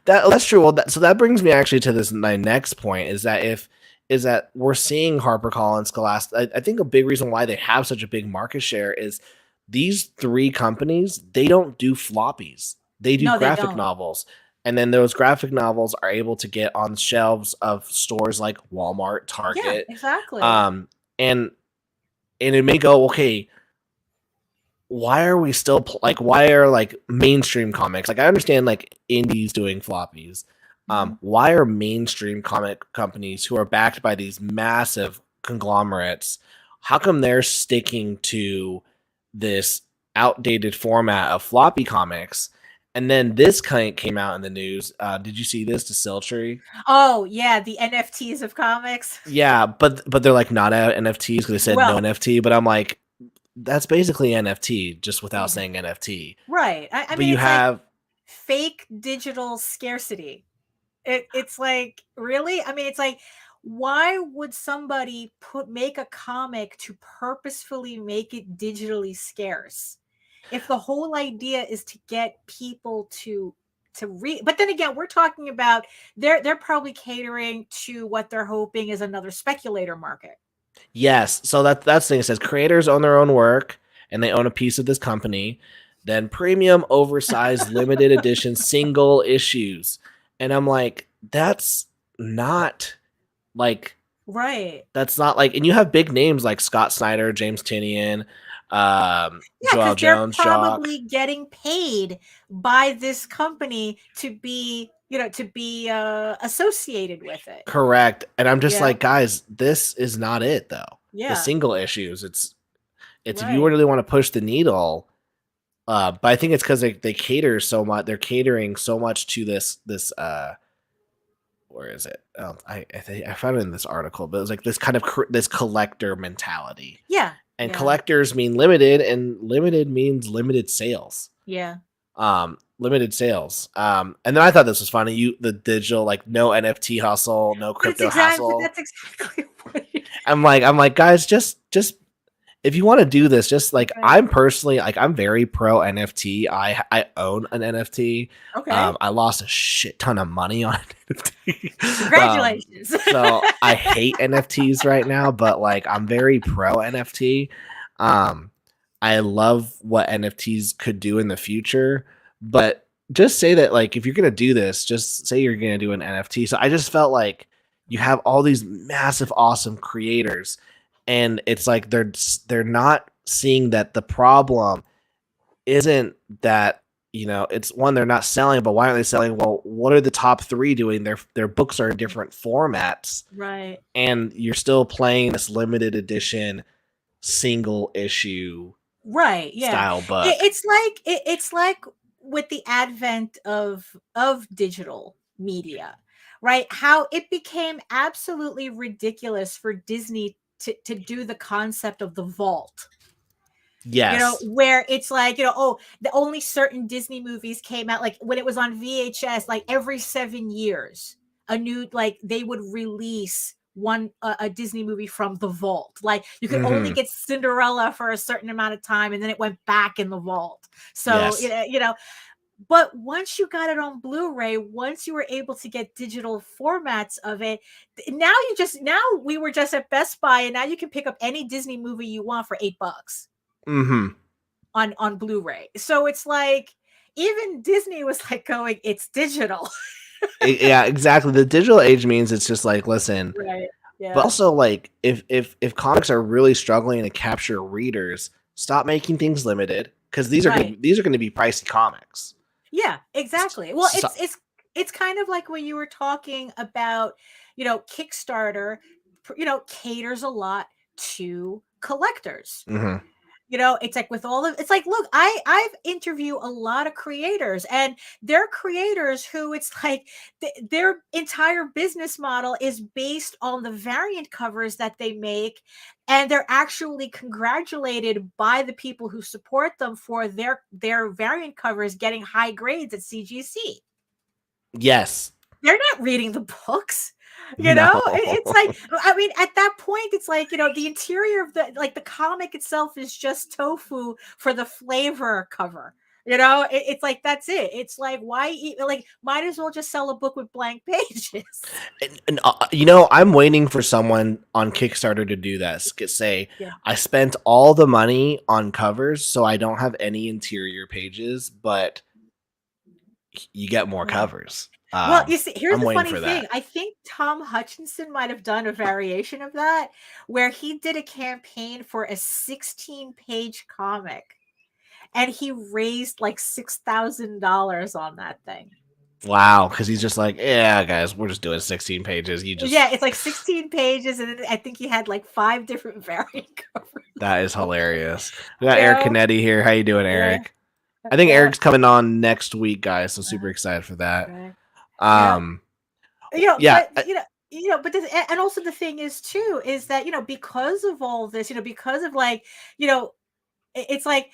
that's true. Well, so that brings me actually to this my next point is that we're seeing HarperCollins, Scholastic. I think a big reason why they have such a big market share is these three companies, they don't do floppies. They do No, they graphic don't. novels. And then those graphic novels are able to get on shelves of stores like Walmart, Yeah, Target. exactly. Um, and it may go, okay, why are we still why are like mainstream comics, like I understand like indies doing floppies, Mhm. why are mainstream comic companies who are backed by these massive conglomerates, how come they're sticking to this outdated format of floppy comics? And then this kind came out in the news. Did you see this, to Siltree? Oh, yeah, the NFTs of comics. Yeah, but they're like not out NFTs because they said no Well, NFT, but I'm like, that's basically NFT just without yeah, saying NFT. right. I But mean, you it's like have fake digital scarcity. It's like, really? I mean, it's like, why would somebody make a comic to purposefully make it digitally scarce? If the whole idea is to get people to read, but then again, we're talking about they're probably catering to what they're hoping is another speculator market. yes, so that's the thing. It says creators own their own work and they own a piece of this company. Then premium, oversized, limited edition, single issues, and I'm like, that's not like Right. That's not like, and you have big names like Scott Snyder, James Tinian, Yeah, Joel because they're Jones, Jock. probably getting paid by this company to be, to be associated with it. Correct. And I'm just Yeah. like, guys, this is not it though. The Yeah. single issues. It's if you Right. really want to push the needle, but I think it's because they cater so much. They're catering so much to this. Where is it? Oh, I found it in this article, but it was like this kind of this collector mentality. Yeah. And Yeah. collectors mean limited, and limited means limited sales. Yeah. Limited sales. And then I thought this was funny. The digital, like, no NFT hustle, no But crypto hassle. that's exactly what it I'm like, guys, just if you want to do this, just like, Right. I'm personally like, I'm very pro NFT. I own an NFT. Okay. I lost a shit ton of money on an NFT. Congratulations. So I hate NFTs right now, but like, I'm very pro NFT. I love what NFTs could do in the future, but just say that, like, if you're gonna do this, just say you're gonna do an NFT. So I just felt like you have all these massive, awesome creators, and it's like they're not seeing that the problem isn't that, it's one, they're not selling, but why aren't they selling? Well, what are the top three doing? Their books are in different formats, Right. and you're still playing this limited edition single issue Right. Yeah. style book. It's like with the advent of digital media, right? How it became absolutely ridiculous for Disney to do the concept of the vault. Yes. Where it's like, oh, the only certain Disney movies came out, like when it was on VHS, like every 7 years, a new, like, they would release a Disney movie from the vault. Like you could only get Cinderella for a certain amount of time, and then it went back in the vault. So, Yes. but once you got it on Blu-ray, once you were able to get digital formats of it, now we were just at Best Buy, and now you can pick up any Disney movie you want for $8 on Blu-ray. So it's like, even Disney was like going, it's digital. Yeah, exactly. The digital age means it's just like, listen, Right. Yeah. but also, like, if comics are really struggling to capture readers, stop making things limited, because these are Right. going to be pricey comics. Yeah, exactly. Well, So- it's kind of like when you were talking about, Kickstarter, caters a lot to collectors. Mhm. It's like with all of, it's like, look, I've interviewed a lot of creators, and they're creators who, it's like their entire business model is based on the variant covers that they make, and they're actually congratulated by the people who support them for their variant covers getting high grades at CGC. Yes. They're not reading the books. No. It's like, I mean, at that point, it's like, the interior of the comic itself is just tofu for the flavor cover. It's like, that's it. It's like, why, like, might as well just sell a book with blank pages. And I'm waiting for someone on Kickstarter to do this. Say, Yeah. I spent all the money on covers, so I don't have any interior pages, but you get more covers. Well, you see, here's I'm the waiting funny for thing. that. I think Tom Hutchinson might have done a variation of that, where he did a campaign for a 16-page comic, and he raised like $6,000 on that thing. Wow, because he's just like, yeah, guys, we're just doing 16 pages. Yeah, it's like 16 pages, and I think he had like 5 different variant covers. That is hilarious. We got Eric Canetti here. How you doing, Eric? Yeah. I think Eric's coming on next week, guys. So super excited for that. Right. Yeah. But and also the thing is too, is that, because of all this, because of like, it's like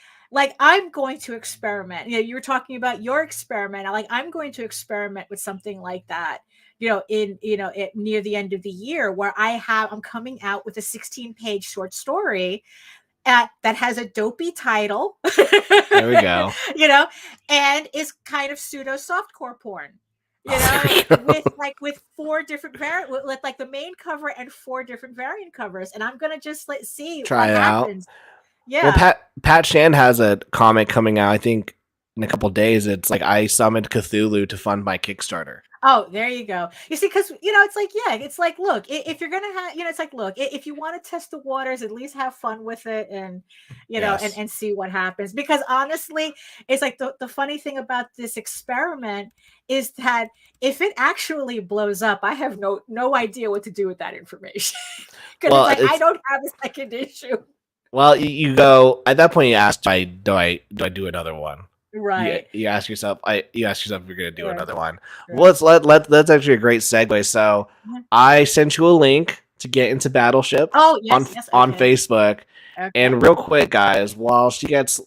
I'm going to experiment. You were talking about your experiment. Like, I'm going to experiment with something like that, near the end of the year, where I'm coming out with a 16-page short story that has a dopey title. There we go. And is kind of pseudo softcore porn. with 4 different with like the main cover and 4 different variant covers, and I'm gonna just see try what it happens. Out. Yeah. Well, Pat Shan has a comic coming out, I think, in a couple days. It's like, I summoned Cthulhu to fund my Kickstarter. Oh, there you go. You see, because it's like, yeah, it's like, look, if you're gonna have, it's like, look, if you want to test the waters, at least have fun with it, and Yes. and see what happens. Because honestly, it's like the funny thing about this experiment is that if it actually blows up, I have no idea what to do with that information. Because it's Well, like I it's don't have a second issue. well, you go at that point. You ask, do I do another one? Right. You ask yourself. You ask yourself if you're gonna do Right. another one. Well, Right. that's actually a great segue. So Yeah. I sent you a link to get into Battleship Oh, yes, yes. on Okay. Facebook. Okay. And real quick, guys, while she gets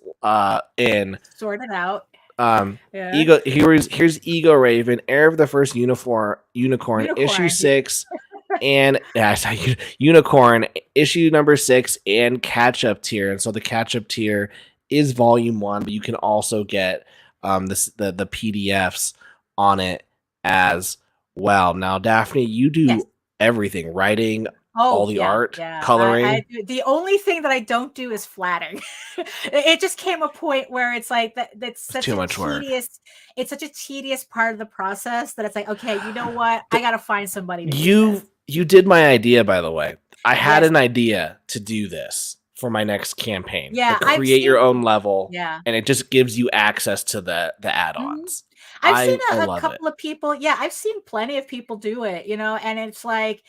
in, Sort it out. Yeah. here's Ego Raven, heir of the first unicorn, issue Unicorn. 6, and unicorn issue number 6 and catch up tier. And so the catch up tier is volume 1, but you can also get the PDFs on it as well. Now, Daphne, you do Yes. everything, writing, all Oh, the yeah, art, yeah. I coloring. do the only thing that I don't do is flatting. It just came a point where it's like that's It's such too a much work. tedious part of the process that it's like, okay, you know what? I gotta find somebody to do this. You did my idea, by the way. I had Yes. an idea to do this for my next campaign. Yeah, Like, I've create your seen own level, yeah. and it just gives you access to the Mhm. add-ons. I've seen I a love it. couple of people, yeah, I've seen plenty of people do it, and it's like,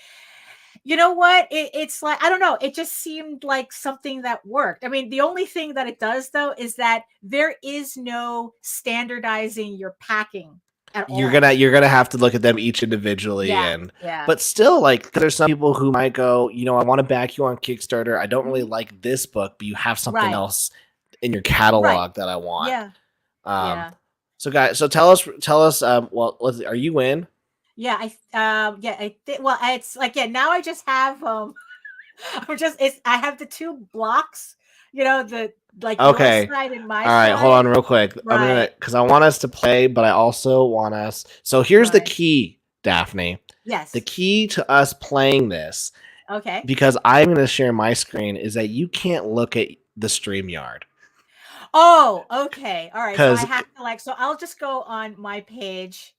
you know what? It's like, I don't know. It just seemed like something that worked. I mean, the only thing that it does, though, is that there is no standardizing your packing at all. You're gonna have to look at them each individually, Yeah, and yeah. but still, like, there's some people who might go, I want to back you on Kickstarter. I don't really Mhm. like this book, but you have something Right, else in your right. catalog that I want. Yeah, Um, yeah, so guys, so tell us. Well, are you in? yeah. Yeah. Well, it's like, yeah. Now I just have I have the two blocks. The like your Okay. side and my All right, hold side. on real quick. I'm gonna Right, because I want us to play, but I also want us. So here's the right. key, Daphne. The Yes. key to us playing this, Okay. because I'm gonna share my screen, is that you can't look at the StreamYard. Oh, okay. All right. So I Because have to so I'll just go on my page.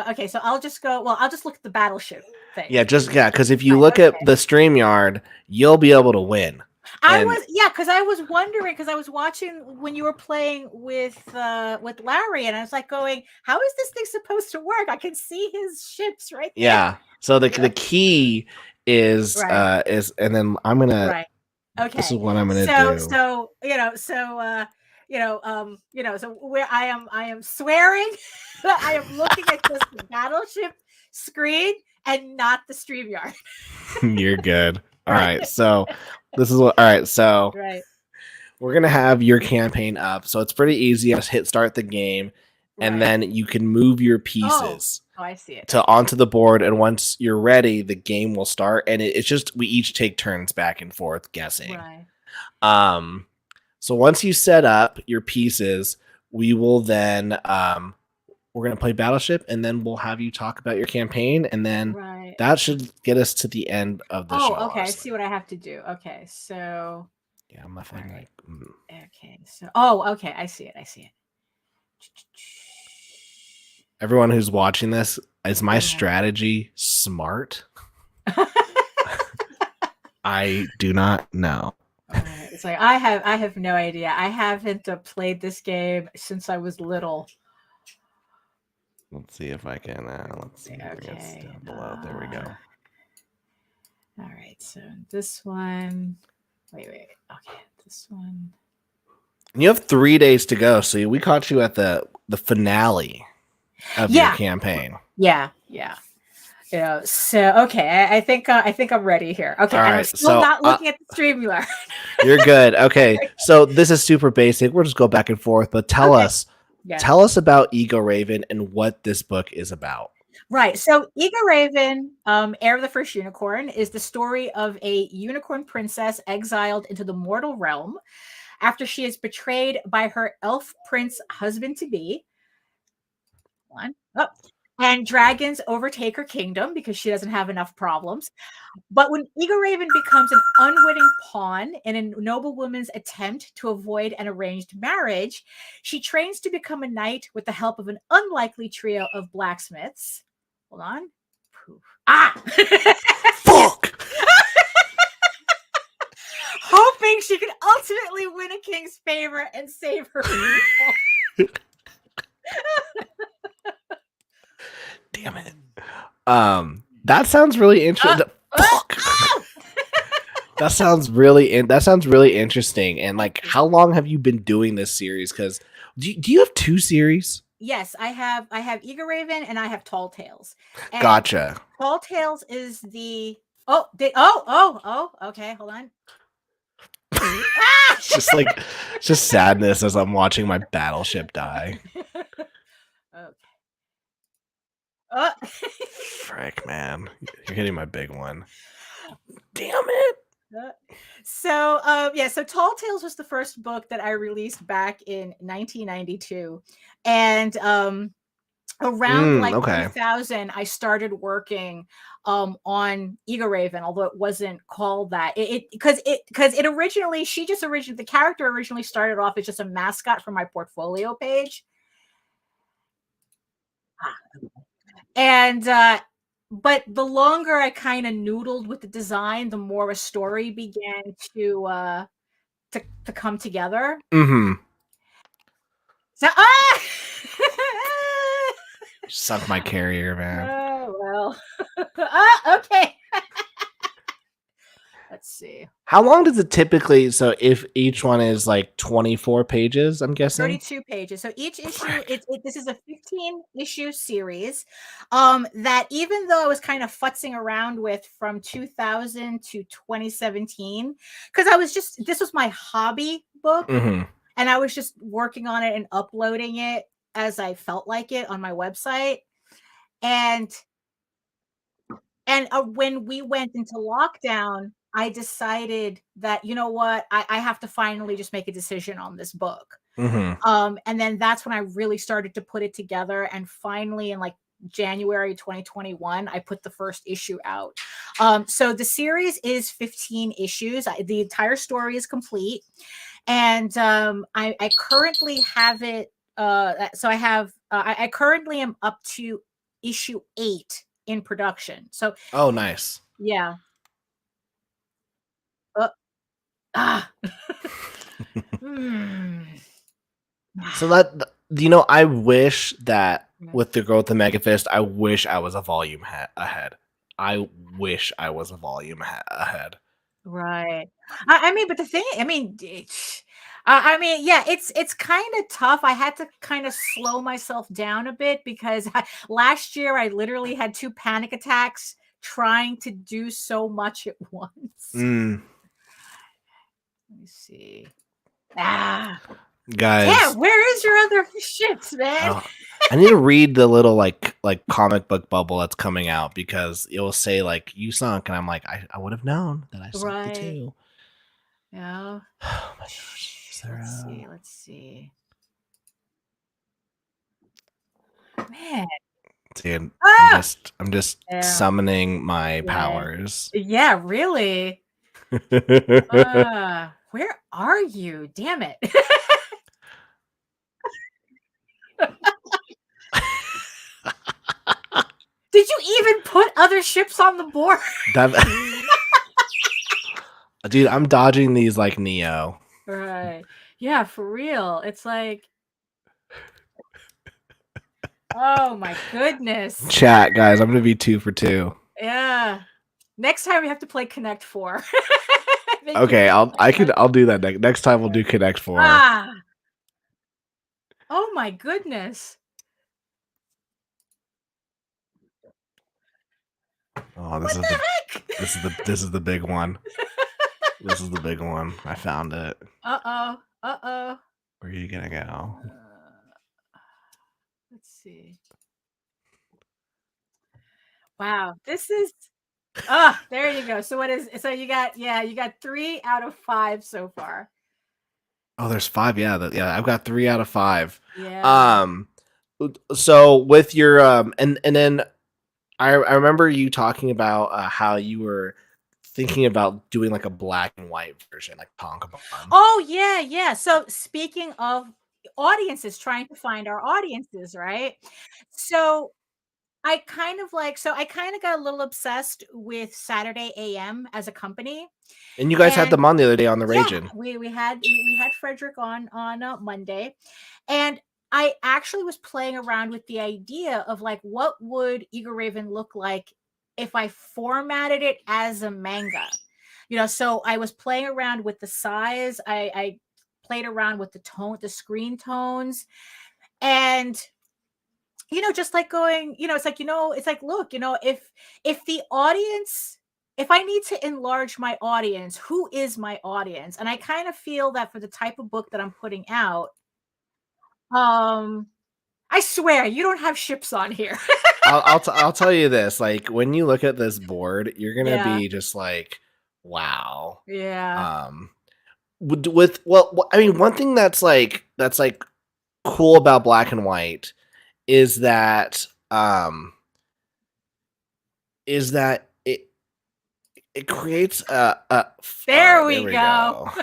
Okay, so I'll just go. Well, I'll just look at the battleship thing. because if you Right. look at Okay. the StreamYard, you'll be able to win. I And was because I was wondering because I was watching when you were playing with Larry, and I was like going, "How is this thing supposed to work? I can see his ships right there." yeah, so the key Right. and then I'm gonna. Right. This is Okay. what I'm gonna So do. so so where I am swearing I am looking at just the battleship screen and not the StreamYard. You're good. All Right. right, so this is what. All right, so Right. we're gonna have your campaign up, so it's pretty easy. Just hit start the game, and Right. then you can move your Oh. pieces Oh, I see it. to onto the board. And once you're ready, the game will start. And it's just we each take turns back and forth guessing. Right. Um, so once you set up your pieces, we will then we're gonna play Battleship, and then we'll have you talk about your campaign, and then Right. that should get us to the end of the show. Oh, okay. I Honestly. see what I have to do. Okay. So, Yeah, I'm not all feeling right. like. Okay. So, oh, okay. I see it. I see it. Everyone who's watching this, is my Yeah. strategy smart? I do not know. It's like I have no idea. I haven't played this game since I was little. Let's see if I can. Let's see. Okay. Down below. There we go. All right. So this one. Wait. Okay. This one. And you have 3 days to go, so we caught you at the finale of your campaign. Yeah. So okay, I think I'm ready here. Okay, All and I'm right, still so, not looking at the StreamYard. You're good. Okay, so this is super basic. We'll just go back and forth, but tell Okay. us Yeah. Tell us about Ego Raven and what this book is about. Right. So Ego Raven, Heir of the First Unicorn, is the story of a unicorn princess exiled into the mortal realm after she is betrayed by her elf prince husband to be. And dragons overtake her kingdom because she doesn't have enough problems. But when Ego Raven becomes an unwitting pawn in a noblewoman's attempt to avoid an arranged marriage, she trains to become a knight with the help of an unlikely trio of blacksmiths. Hold on. Poof. Ah! Fuck. Hoping she could ultimately win a king's favor and save her people. Damn it. That sounds really interesting. Fuck. That sounds really interesting. And like, how long have you been doing this series? Because do you have 2 series? Yes, I have Eager Raven and I have Tall Tales. And Gotcha. Tall Tales is the okay, hold on. It's just sadness as I'm watching my battleship die. Okay. Frick, man. You're hitting my big one. Damn it. So so Tall Tales was the first book that I released back in 1992. And around like Okay. 2000 I started working on Eager Raven, although it wasn't called that. Because it originally the character originally started off as just a mascot for my portfolio page. And but the longer I kind of noodled with the design, the more a story began to come together. Mm-hmm. So Suck my carrier, man. Oh well. Okay. Let's see. How long does it typically? So if each one is like 24 pages, I'm guessing 32 pages. So each issue, this is a 15 issue series. That even though I was kind of futzing around with from 2000 to 2017, because this was my hobby book, mm-hmm. and I was just working on it and uploading it as I felt like it on my website. And when we went into lockdown, I decided that, you know what, I have to finally just make a decision on this book. Mm-hmm. And then that's when I really started to put it together. And finally, in like January 2021, I put the first issue out. So the series is 15 issues. The entire story is complete. And I currently have it. So I currently am up to issue 8 in production. So Oh, nice. yeah. So that, you know, I wish that with the growth of Megafist, I wish I was a volume ahead. I wish I was a volume ahead. Right. I mean, but the thing, I mean, yeah, it's kind of tough. I had to kind of slow myself down a bit because last year I literally had 2 panic attacks trying to do so much at once. Let me see. Guys, yeah, where is your other shit, man? I need to read the little like comic book bubble that's coming out, because it will say like you sunk, and I'm like, I would have known that I sunk the 2. Yeah. Oh my gosh. Let's see. Man. Dude, I'm just summoning my powers. Yeah, really. Where are you? Damn it. Did you even put other ships on the board? Dude, I'm dodging these like Neo. Right. Yeah, for real. It's like, oh my goodness. Chat, guys, I'm gonna be 2 for 2. Yeah. Next time we have to play Connect 4. Okay, I'll do that next time. We'll do Connect 4. Oh my goodness. Oh, this is the big one. This is the big one. I found it. Uh-oh. Where are you gonna go? Let's see. Wow, this is there you go. So you got 3 out of 5 so far. Oh, there's 5. Yeah, I've got 3 out of 5. Yeah. So with your and then I remember you talking about how you were thinking about doing like a black and white version, like Tonkabon. Oh yeah. So speaking of audiences, trying to find our audiences, right? So I kind of like so I kind of got a little obsessed with Saturday AM as a company. And you guys had And them on the other day on the yeah, Raging. we had Frederick on Monday, and I actually was playing around with the idea of like what would Eagle Raven look like if I formatted it as a manga. So I was playing around with the size. I played around with the screen tones, and just like going, it's like, it's like, look, if the audience, if I need to enlarge my audience, who is my audience? And I kind of feel that for the type of book that I'm putting out, um, I swear you don't have ships on here. I'll tell you this. Like when you look at this board, you're gonna Yeah. be just like, wow. Yeah. Um, I mean, one thing that's like cool about Black and White is that it creates There there we we go. go.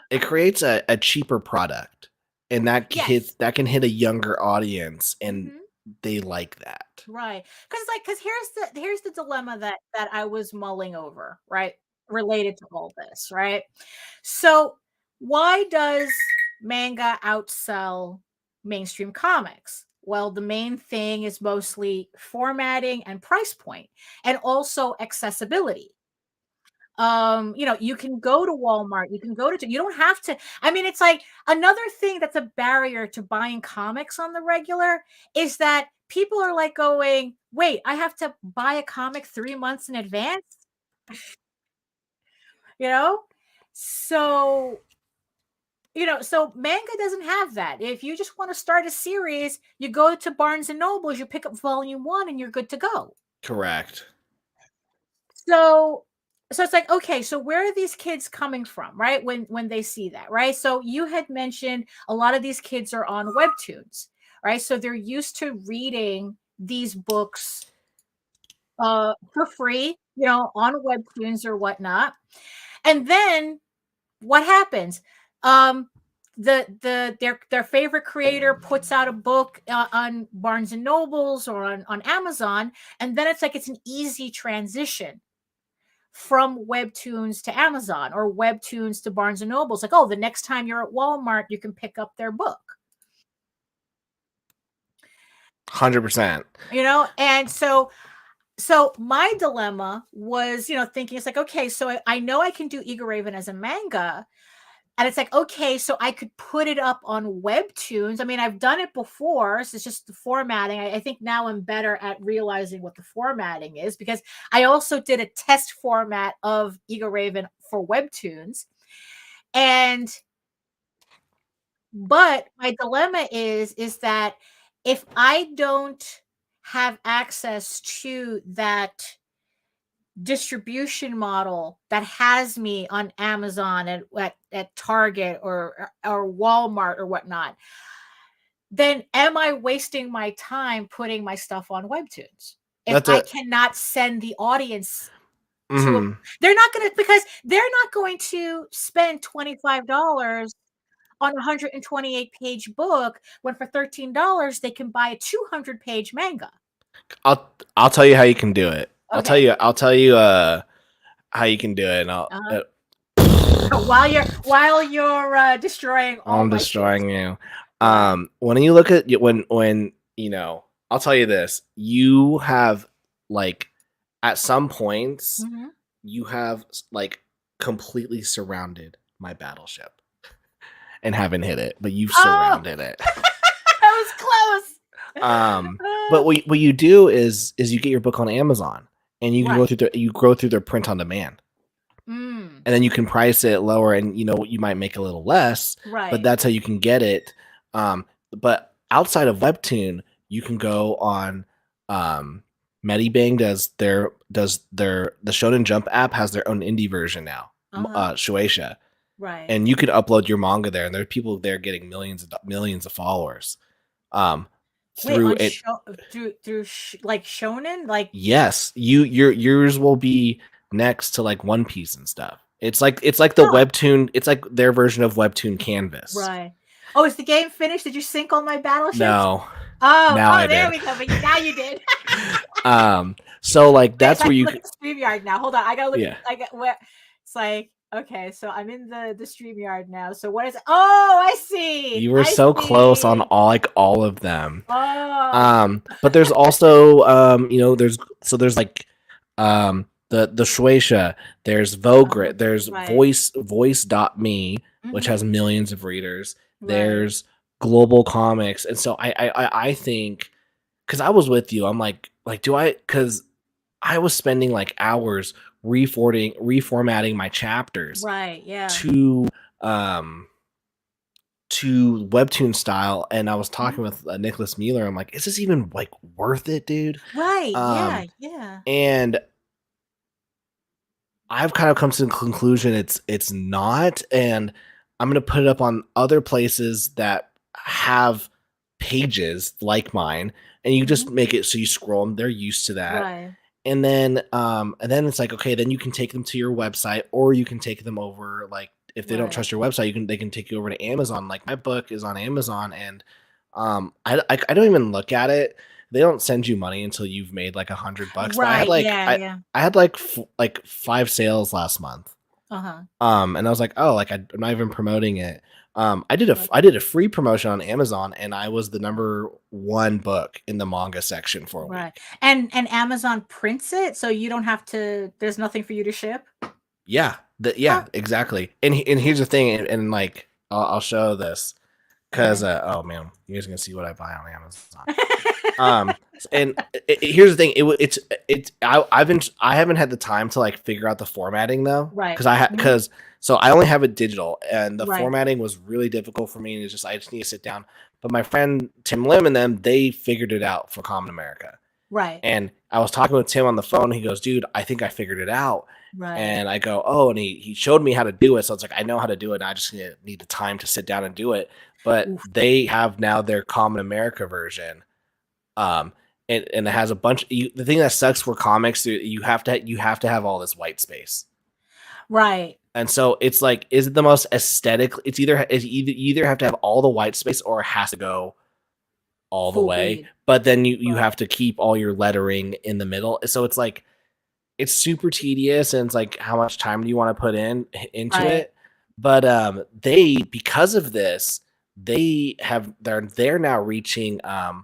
It creates a cheaper product, and Yes. that can hit a younger audience, and Hmm. they like that. Right. Because here's the dilemma that I was mulling over, right? Related to all this, right? So why does manga outsell mainstream comics? Well, the main thing is mostly formatting and price point, and also accessibility. You can go to Walmart, you can go to, you don't have to. I mean, it's like another thing that's a barrier to buying comics on the regular is that people are like going, wait, I have to buy a comic 3 months in advance, you know? So, so manga doesn't have that. If you just want to start a series, you go to Barnes and Nobles, you pick up volume one, and you're good to go. Correct. So it's like, okay, so where are these kids coming from, right? When they see that, right? So you had mentioned a lot of these kids are on webtoons, right? So they're used to reading these books for free, on webtoons or whatnot. And then what happens? Um their favorite creator puts out a book on Barnes and Nobles or on Amazon, and then it's like it's an easy transition from webtoons to Amazon or webtoons to Barnes and Nobles. Like, oh, the next time you're at Walmart, you can pick up their book. 100%. And so my dilemma was, thinking it's like, okay, so I know I can do Eagle Raven as a manga. And it's like, okay, so I could put it up on webtoons. I mean, I've done it before. So it's just the formatting. I think now I'm better at realizing what the formatting is, because I also did a test format of Eagle Raven for webtoons. But my dilemma is that if I don't have access to that distribution model that has me on Amazon and at Target or Walmart or whatnot, then am I wasting my time putting my stuff on webtoons if That's I a cannot send the audience to a, mhm. they're not going to, because they're not going to spend $25 on a 128-page book when for $13 they can buy a 200-page manga. I'll tell you how you can do it. Okay. I'll tell you how you can do it, and Uh-huh. While you're destroying all I'm my ships. destroying you. Yeah. When you look at when I'll tell you this. You have like at some points Mhm. you have like completely surrounded my battleship and haven't hit it, but you've Oh, surrounded it. that was close. But what you do is you get your book on Amazon and you can Right. go through their print on demand, Mm, and then you can price it lower, and you might make a little less, but right. that's how you can get it. But outside of Webtoon, you can go on Medibang does the Shonen Jump app has their own indie version now, Uh-huh. Shueisha, Right. and you could upload your manga there, and there are people there getting millions of followers. Um, Wait, through on it, like shonen, like yes, yours will be next to like One Piece and stuff. It's like the oh, webtoon. It's like their version of Webtoon Canvas. right. Oh, is the game finished? Did you sink all my battleships? No, Now I there did. we go. But now you did. So like that's I where you look at StreamYard now. Hold on, I gotta look. yeah. I got where it's like. Okay, so I'm in the StreamYard now. So what is it? Oh, I see. You were I so close on see. all of them. Oh, But there's also there's like the Shueisha, there's Vogrit, there's right. voice.me, which has Mhm. millions of readers. Right. There's Global Comics. And so I think, because I was with you, I'm like do I, because I was spending like hours reformatting my chapters Right. Yeah. to um to webtoon style, and I was Mhm. talking with Nicholas Mueller. I'm like, is this even like worth it, dude? Right. Um, Yeah. Yeah. and I've kind of come to the conclusion it's not, and I'm gonna put it up on other places that have pages like mine, and you just Mhm. make it so you scroll them. They're used to that, Right. and then it's like, okay, then you can take them to your website, or you can take them over, like if they don't Right. trust your website, they can take you over to Amazon. Like my book is on Amazon, and I don't even look at it. They don't send you money until you've made like $100. But Right. Yeah. Yeah. I had like like 5 sales last month. Uh-huh. And I was like, oh, like I'm not even promoting it. Right. I did a free promotion on Amazon, and I was the #1 book in the manga section for a Right. week. And Amazon prints it, so you don't have to. There's nothing for you to ship. Yeah, Huh. exactly. And here's the thing, and like I'll show this because Okay. oh man, you guys are gonna see what I buy on Amazon. Um, and here's the thing, I haven't had the time to like figure out the formatting though, Right. because Mhm. so I only have it digital, and the Right. formatting was really difficult for me, and it's just I just need to sit down. But my friend Tim Lim and them, they figured it out for Common America. Right. And I was talking with Tim on the phone. He goes, dude, I think I figured it out. Right. And I go, oh, and he showed me how to do it. So it's like, I know how to do it. And I just need the time to sit down and do it. But Oof. they have now their Common America version. And it has a bunch. The thing that sucks for comics, you have to have all this white space. Right. And so it's like, is it the most aesthetic? You either have to have all the white space, or it has to go all the Full way. bleed. But then you Right. have to keep all your lettering in the middle. So it's like, it's super tedious, and it's like, how much time do you want to put into Right. it? But they, because of this, they're now reaching Right.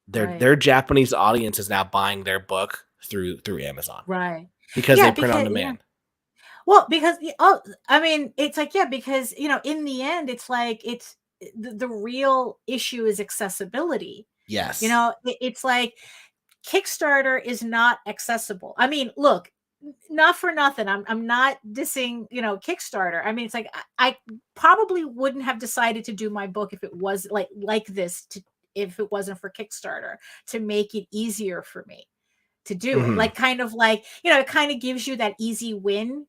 their Japanese audience is now buying their book through Amazon, Right. because Yeah, they print on because yeah. demand. Well, because I mean, it's like yeah, because in the end, it's like the real issue is accessibility. Yes. It's like Kickstarter is not accessible. I mean, look, not for nothing. I'm not dissing, Kickstarter. I mean, it's like I probably wouldn't have decided to do my book if it was like this if it wasn't for Kickstarter to make it easier for me to do it. Mhm. Like kind of like, it kind of gives you that easy win.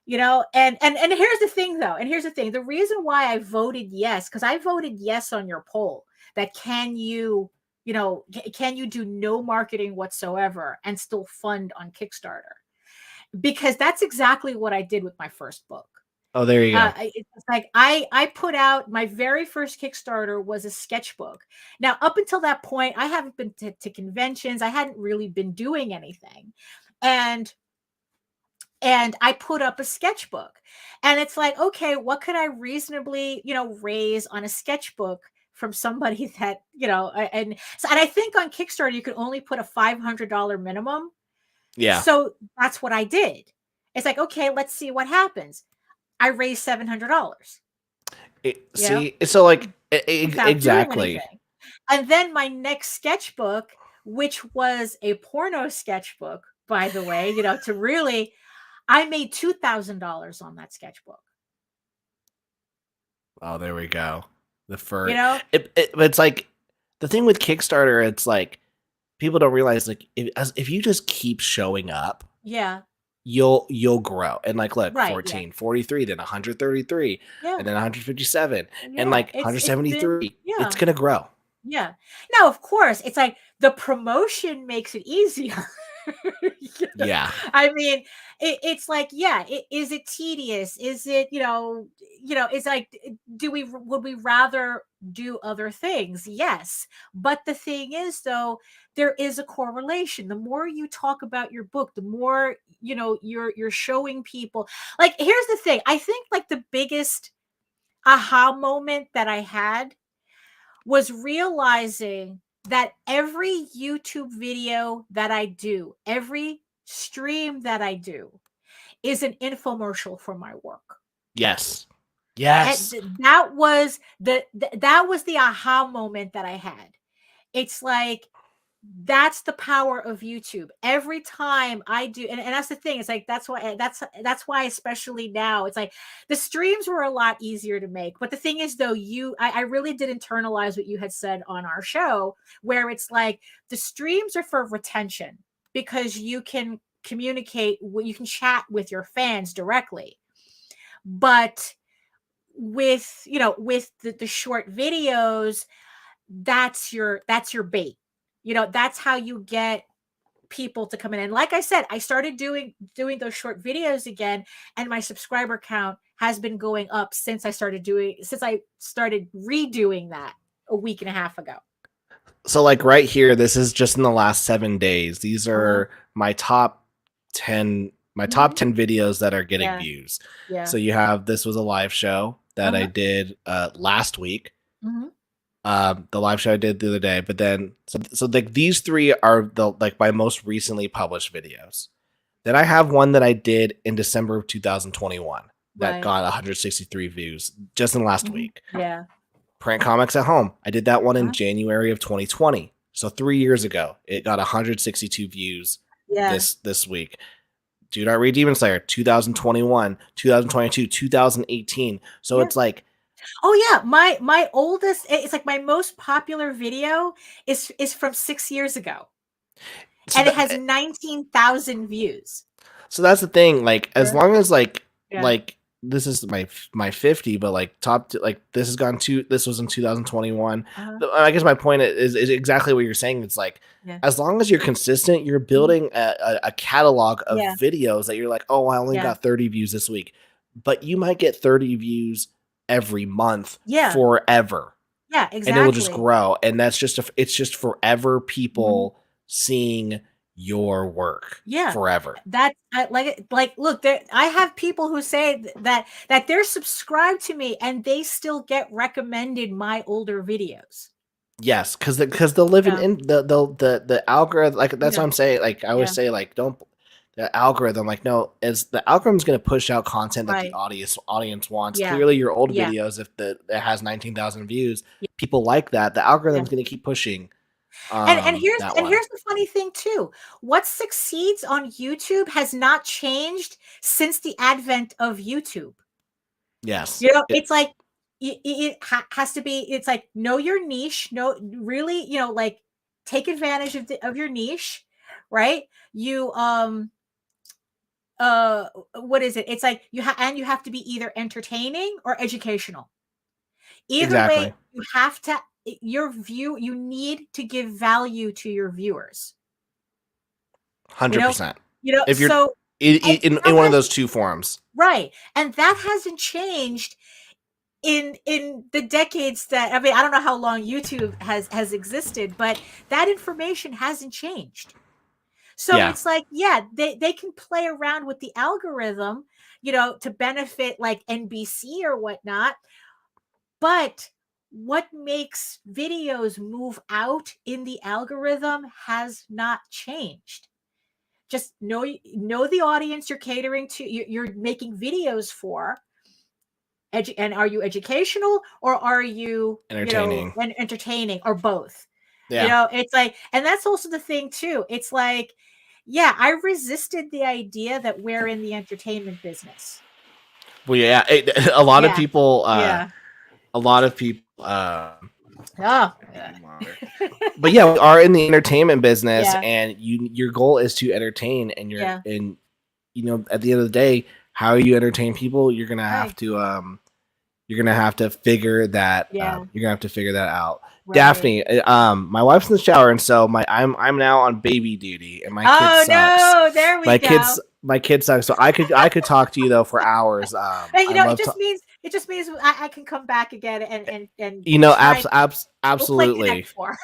And here's the thing though. And here's the thing. The reason why I voted yes, because I voted yes on your poll that can you do no marketing whatsoever and still fund on Kickstarter? Because that's exactly what I did with my first book. Oh, there you go. It's like I put out my very first Kickstarter was a sketchbook. Now, up until that point, I haven't been to conventions. I hadn't really been doing anything, and I put up a sketchbook, and it's like, okay, what could I reasonably raise on a sketchbook from somebody that and I think on Kickstarter you could only put a $500 minimum. Yeah. So that's what I did. It's like, okay, let's see what happens. I raised $700, you know, See, so like without doing exactly. anything. And then my next sketchbook, which was a porno sketchbook, by the way, to really, I made $2,000 on that sketchbook. Oh, there we go. The You fur. know? It's like the thing with Kickstarter. It's like people don't realize, like, if you just keep showing up, Yeah. you'll grow. And like, look, Right. Yeah. 14, 43, then 133, Yeah. and then 157, and Yeah. like It's been 173. It's yeah. gonna grow. Yeah. Now, of course, it's like the promotion makes it easier. Yeah. I mean, it's like, yeah, is it tedious? Is it, it's like, would we rather do other things? Yes. But the thing is, though, there is a correlation. The more you talk about your book, the more, you're showing people. Like, here's the thing. I think like the biggest aha moment that I had was realizing that every YouTube video that I do, every stream that I do is an infomercial for my work. Yes. And Yes. that was the aha moment that I had. It's like, that's the power of YouTube. Every time I do, and that's the thing. It's like, that's why, especially now, it's like the streams were a lot easier to make. But the thing is, though, I really did internalize what you had said on our show, where it's like the streams are for retention because you can communicate, you can chat with your fans directly. But with the short videos, that's your bait. That's how you get people to come in. And like I said, I started doing those short videos again, and my subscriber count has been going up since I started redoing that a week and a half ago. So like right here, this is just in the last 7 days. These are my top 10 videos that are getting views. Yeah. So you have, this was a live show that I did last week. The live show I did the other day, but then so like these three are my most recently published videos. Then I have one that I did in December of 2021 that got 163 views just in the last week. Yeah. Prank Comics at Home. I did that one in January of 2020. So 3 years ago, it got 162 views this week. Do Not Read Demon Slayer, 2021, 2022, 2018. So it's like, oh yeah, my oldest, it's like my most popular video is from 6 years ago. So and it has 19,000 views. So that's the thing. Like, as long as like this is my 50, but like this has gone to, this was in 2021. I guess my point is exactly what you're saying. It's like, as long as you're consistent, you're building a catalog of videos that you're like, oh, I only got 30 views this week, but you might get 30 views every month forever. Yeah, exactly. And it will just grow. And that's just, it's just forever people seeing your work forever. That's like look, I have people who say that they're subscribed to me and they still get recommended my older videos. Yes, because they'll live in the algorithm. Like, that's what I'm saying. Like, I always say, like, don't, the algorithm, like, no, is the algorithm's going to push out content that the audience wants. Clearly your old videos, if it has 19,000 views, people like that. The algorithm's going to keep pushing. And here's the funny thing too. What succeeds on YouTube has not changed since the advent of YouTube. Yes. It's like it has to be, it's like, know your niche, really, like, take advantage of your niche, right? You what is it? It's like you have to be either entertaining or educational. Either way, you have to, you need to give value to your viewers. 100%. If you're so in one of those two forms. Right. And that hasn't changed in the decades that, I mean, I don't know how long YouTube has existed, but that information hasn't changed. So it's like, they can play around with the algorithm, to benefit like NBC or whatnot. But what makes videos move out in the algorithm has not changed. Just know the audience you're catering to, you're making videos for. And are you educational or are you entertaining? Entertaining, or both? It's like, and that's also the thing too. It's like, I resisted the idea that we're in the entertainment business. Well, a lot of people, but we are in the entertainment business, and your goal is to entertain, and at the end of the day, how you entertain people, you're gonna have to figure that out. Right. Daphne, my wife's in the shower, and so I'm now on baby duty, and my kid sucks. No, there we go. my kid sucks. So I could talk to you though for hours. And you I know, love it just means I can come back again and you know, try. We'll play absolutely. Connect Four.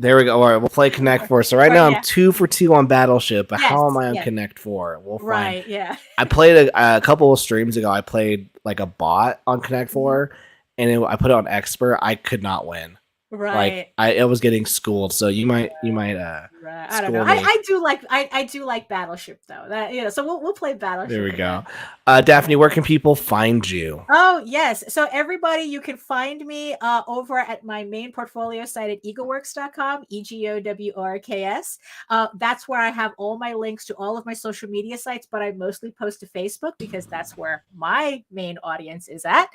There we go. All right, we'll play Connect Four. So right Or, now yeah. I'm 2 for 2 on Battleship, but how am I on Yes. Connect Four? We'll find. Right. Yeah. I played a couple of streams ago. I played like a bot on Connect Mhm. Four, and I put it on expert. I could not win. Right. Like I was getting schooled. So you might Right. I don't know. school me. I do like Battleship though. That so we'll play Battleship. There we again. go. Daphne, where can people find you? Oh yes. So everybody, you can find me over at my main portfolio site at egoworks.com, EGOWORKS. That's where I have all my links to all of my social media sites, but I mostly post to Facebook because that's where my main audience is at.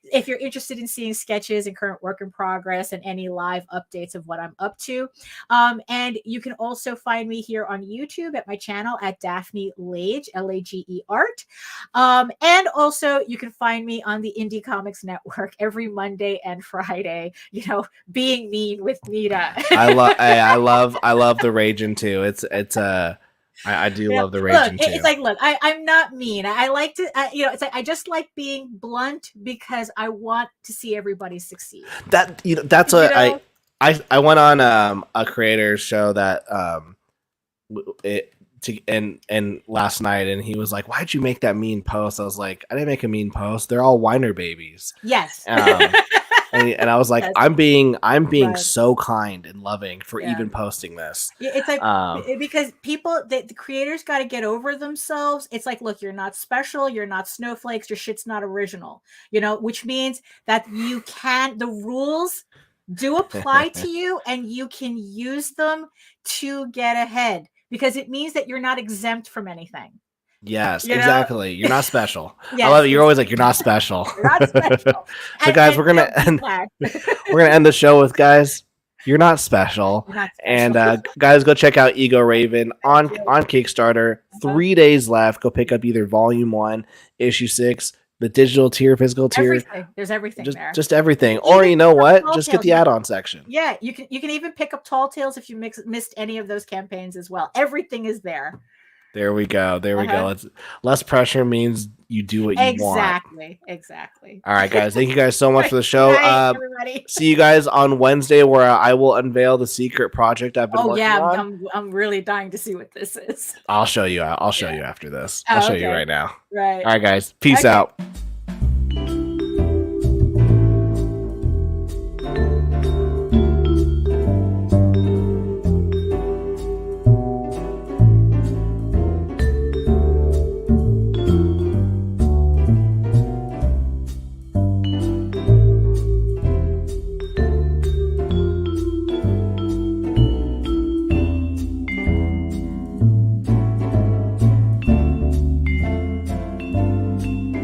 If you're interested in seeing sketches and current work in progress and any live updates of what I'm up to. And you can also find me here on YouTube at my channel at Daphne Lage, Lage Art. And also you can find me on the Indie Comics Network every Monday and Friday, being mean with Nita. I love the raging too. I do love the raging too. It's like, look, I'm not mean. I like to, it's like I just like being blunt because I want to see everybody succeed. That's what I went on a creator's show that and last night, and he was like, "Why'd you make that mean post?" I was like, "I didn't make a mean post. They're all whiner babies." Yes. And I was like, Yes. I'm being Right. so kind and loving for Yeah. even posting this. Yeah, it's like because people, the creators got to get over themselves. It's like, look, you're not special. You're not snowflakes. Your shit's not original. Which means that the rules do apply to you, and you can use them to get ahead because it means that you're not exempt from anything. Yes, exactly. You're not special. Yes, I love it. You're always like, you're not special. You're not special. So guys, we're gonna end the show with, guys, you're not special. You're not special. And guys, go check out Ego Raven on Kickstarter. 3 days left. Go pick up either Volume 1, Issue 6, the digital tier, physical tier. Everything. There's everything there. Just everything. Or you know what? Just get the add-on section. Yeah, you can even pick up Tall Tales if you missed any of those campaigns as well. Everything is there. There we go. It's less pressure means you do what you want. Exactly. All right, guys. Thank you guys so much for the show. Everybody. See you guys on Wednesday, where I will unveil the secret project I've been working on. I'm really dying to see what this is. I'll show you. I'll show you after this. I'll show you right now. Right. All right, guys. Peace out.